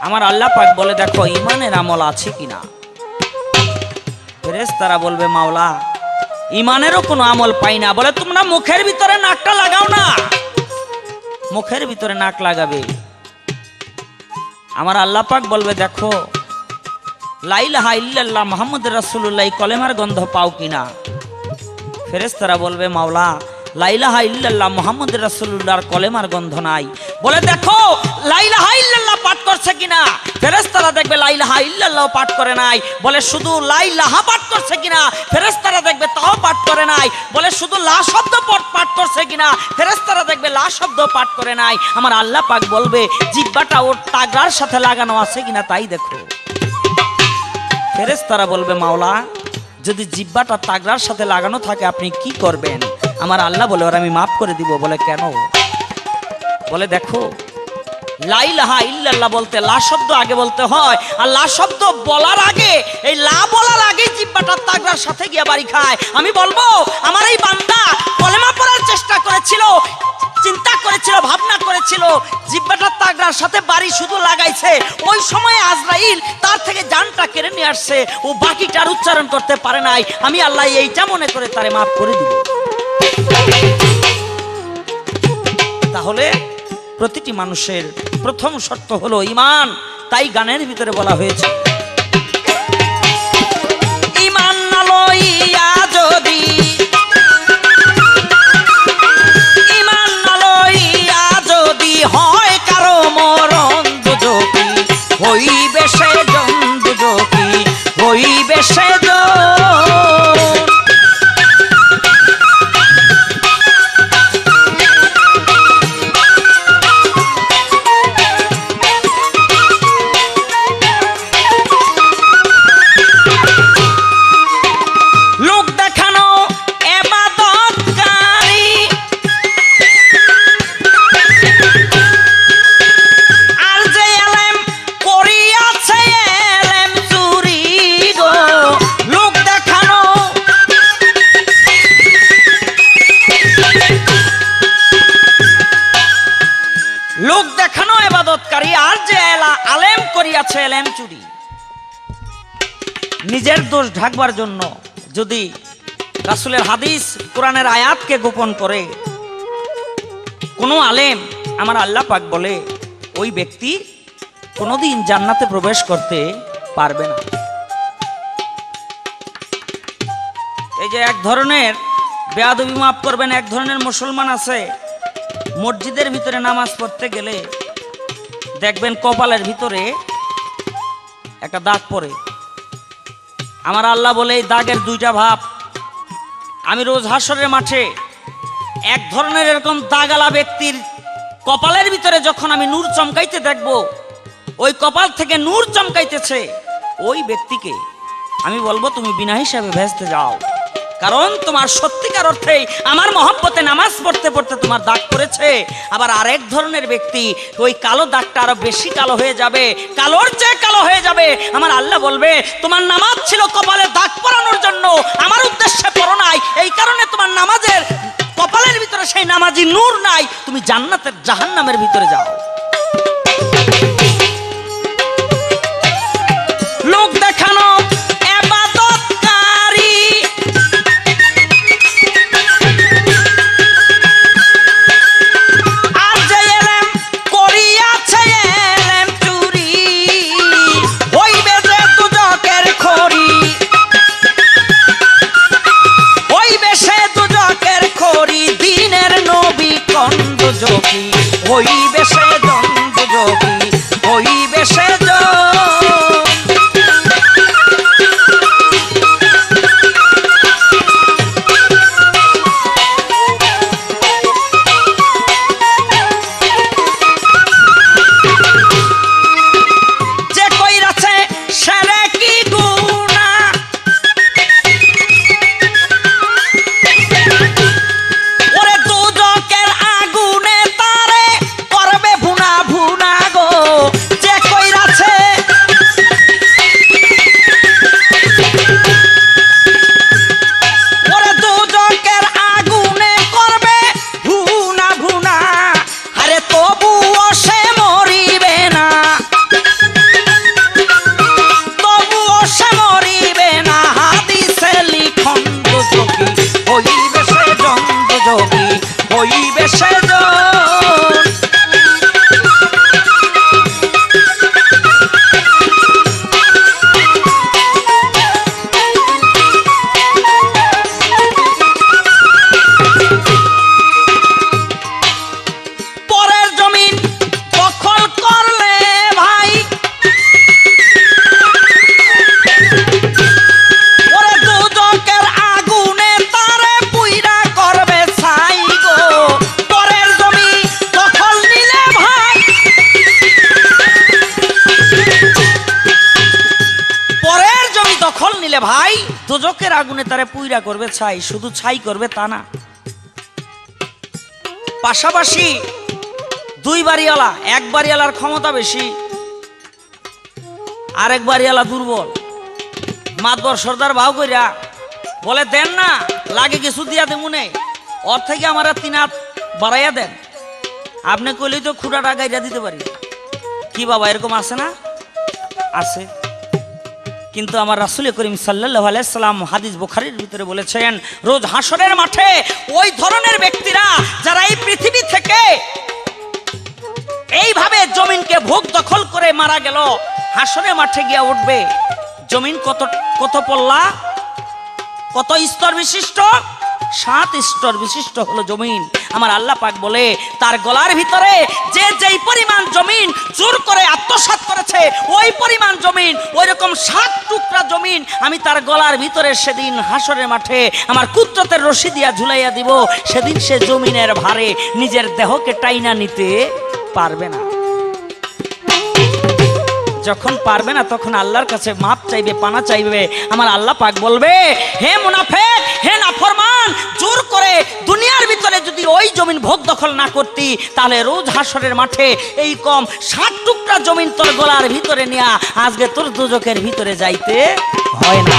আমার আল্লাহ পাক বলে, দেখো ইমানের আমল আছে কিনা। ফেরেশতারা বলবে, মাওলা ইমানেরও কোনো আমল পাই না। বলে, তোমরা মুখের ভিতরে নাকটা লাগাও না। মুখের ভিতরে নাক লাগাবে। আমার আল্লাহ পাক বলবে, দেখো লা ইলাহা ইল্লাল্লাহ মুহাম্মদ রাসূলুল্লাহ কলেমার গন্ধ পাও কিনা। ফেরেশতারা বলবে, মাওলা লা ইলাহা ইল্লাল্লাহ মুহাম্মদ রাসূলুল্লাহর কলেমার গন্ধ নাই। বলে, দেখো লা ইলাহা ইল্লাল্লাহ পাঠ করছে কিনা। ফেরেশতারা দেখবে লা ইলাহা ইল্লাল্লাহ পাঠ করে নাই। বলে, শুধু লা ইলাহা পাঠ করছে কিনা। ফেরেশতারা দেখবে তাও পাঠ করে নাই। বলে, শুধু লা শব্দ পাঠ করছে কিনা। ফেরেশতারা দেখবে লা শব্দ পাঠ করে নাই। আমার আল্লাহ পাক বলবে, জিহ্বাটা ওর তাগড়ার সাথে লাগানো আছে কিনা তাই দেখো। ফেরেশতারা বলবে, মাওলা যদি জিহ্বাটা তাগড়ার সাথে লাগানো থাকে আপনি কি করবেন। আমার আল্লাহ বলে, ওরা আমি মাফ করে দিব। বলে, কেন। বলে, দেখো লা ইলাহা ইল্লাল্লাহ বলতে লা শব্দ আগে বলতে হয়, আর লা শব্দ বলার আগে, এই লা বলার আগে জিহ্বাটা তাগড়ার সাথে গিয়ে বাড়ি খায়। আমি বলবো আমার এই বান্দা কলেমা পড়ার চেষ্টা করেছিল, চিন্তা করেছিল, ভাবনা করেছিল, জিব্বাটা তাগড়ার সাথে বাড়ি শুধু লাগাইছে, ওই সময় আজরাইল তার থেকে জানটা কেড়ে নিয়ে আসছে, ও বাকিটার উচ্চারণ করতে পারে নাই। আমি আল্লাহ এইটা মনে করে তারে মাফ করে দিব। তাহলে প্রতিটি মানুষের প্রথম শর্ত হলো ঈমান। তাই গানের ভিতরে বলা হয়েছে, ঈমান না লইয়া যদি, ঈমান না লইয়া যদি হয় কারো মরণ দুজকি, হইবে সে জন দুজকি, হইবে সে জন। লোক দেখানো ইবাদতকারী, আর যে আলেম করিয়াছে এলেম চুরি। নিজের দোষ ঢাকবার জন্য যদি রাসূলের হাদিস কোরআনের আয়াতকে গোপন করে কোনো আলেম, আমার আল্লাহ পাক বলে ওই ব্যক্তি কোনোদিন জান্নাতে প্রবেশ করতে পারবে না। এই যে এক ধরনের বেয়াদবি মাফ করবেন, এক ধরনের মুসলমান আছে মসজিদের ভিতরে নামাজ পড়তে গেলে দেখবেন কপালের ভিতরে একটা দাগ পড়ে। আমার আল্লাহ বলে এই দাগের দুইটা ভাব। আমি রোজ হাসরের মাঠে এক ধরনের এরকম দাগালা ব্যক্তির কপালের ভিতরে যখন আমি নূর চমকাইতে দেখব, ওই কপাল থেকে নূর চমকাইতেছে, ওই ব্যক্তিকে আমি বলবো তুমি বিনা হিসাবে ভেস্তে যাও, কারণ তোমার সত্যিকার অর্থেই আমার মহব্বতে নামাজ পড়তে পড়তে তোমার দাগ পড়েছে। আবার আরেক ধরনের ব্যক্তি, ওই কালো দাগটা আরো বেশি কালো হয়ে যাবে, কালোর চেয়ে কালো হয়ে যাবে। আমার আল্লাহ বলবে তোমার নামাজ ছিল কপালে দাগ পরানোর জন্য, আমার উদ্দেশ্যে পড়ো নাই, এই কারণে তোমার নামাজের কপালের ভিতরে সেই নামাজি নূর নাই, তুমি জান্নাতের জাহান্নামের ভিতরে যাও। লোক দেখানো হইবে সে জন দুজকি, হইবে সে যে কইরাছে সেরে কি গুনাহ, ওরে দুজকের আগুনে তারে করবে ভুনা ভুনা গো। যে কইরাছে ওরে দুজকের আগুনে করবে ভুনা ভুনা, আরে তবুও সে মরিবে না, তবুও সে মরিবে না। হাদিসে লিখন দুজকি, হইবে সে জন দুজকি, হইবে সে জন। পরের জমিন দখল করলে ভাই, ওরে দুজকের আগুনে তারে পুইরা করবে ছাই গো। পরের জমি দখল নিলে ভাই, পরের জমি দখল নিলে ভাই দুজকের আগুনে তারে পুইরা করবে ছাই। শুধু ছাই করবে তা না, পাশাপাশি দুই বাড়িওয়ালা, এক বাড়িওয়ালার ক্ষমতা বেশি, আরেক বাড়িওয়ালা দুর্বল, মাতবর সর্দার ভাও কইরা বলে দেন না, লাগে কিছু দিয়া দেমুনে, ওর থেকে আমার 3 হাত বাড়াইয়া দেন। আপনি কইলেই তো খুঁড়াটা গাইরা দিতে পারি। কি বাবা এরকম আছে না? আছে। কিন্তু আমার রাসূল করিম সাল্লাল্লাহু আলাইহি সাল্লাম হাদিস বুখারীর ভিতরে বলেছেন, রোজ হাসরের মাঠে ওই ধরনের ব্যক্তিরা যারা এই পৃথিবী থেকে এইভাবে জমিনকে ভোগ দখল করে মারা গেল, হাসরের মাঠে গিয়া উঠবে। জমিন কত কত পল্লা, কত স্তর বিশিষ্ট? 7 স্তর বিশিষ্ট হলো জমিন। আমার আল্লাহ পাক বলে তার গলার ভিতরে যে যেই পরিমাণ জমিন জোর করে আত্মসাৎ করেছে, ওই পরিমাণ জমিন, ওই রকম 7 টুকরা জমিন আমি তার গলার ভিতরে সেদিন হাসরের মাঠে আমার কুদরতের রশি দিয়া ঝুলাইয়া দিব। সেদিন সে জমিনের ভারে নিজের দেহকে টাইনা নিতে পারবে না। যখন পারবে না তখন আল্লাহর কাছে মাপ চাইবে, পানা চাইবে। আমার আল্লাহ পাক বলবে, হে মুনাফিক, হে নাফরমান, জোর করে দুনিয়ার ভিতরে যদি ওই জমিন ভোগ দখল না করতি, তাহলে রোজ হাসরের মাঠে এই কম 7 টুকরা জমিন তোর গলার ভিতরে নিয়া আজকে তোর দুজকের ভিতরে যাইতে হয় না।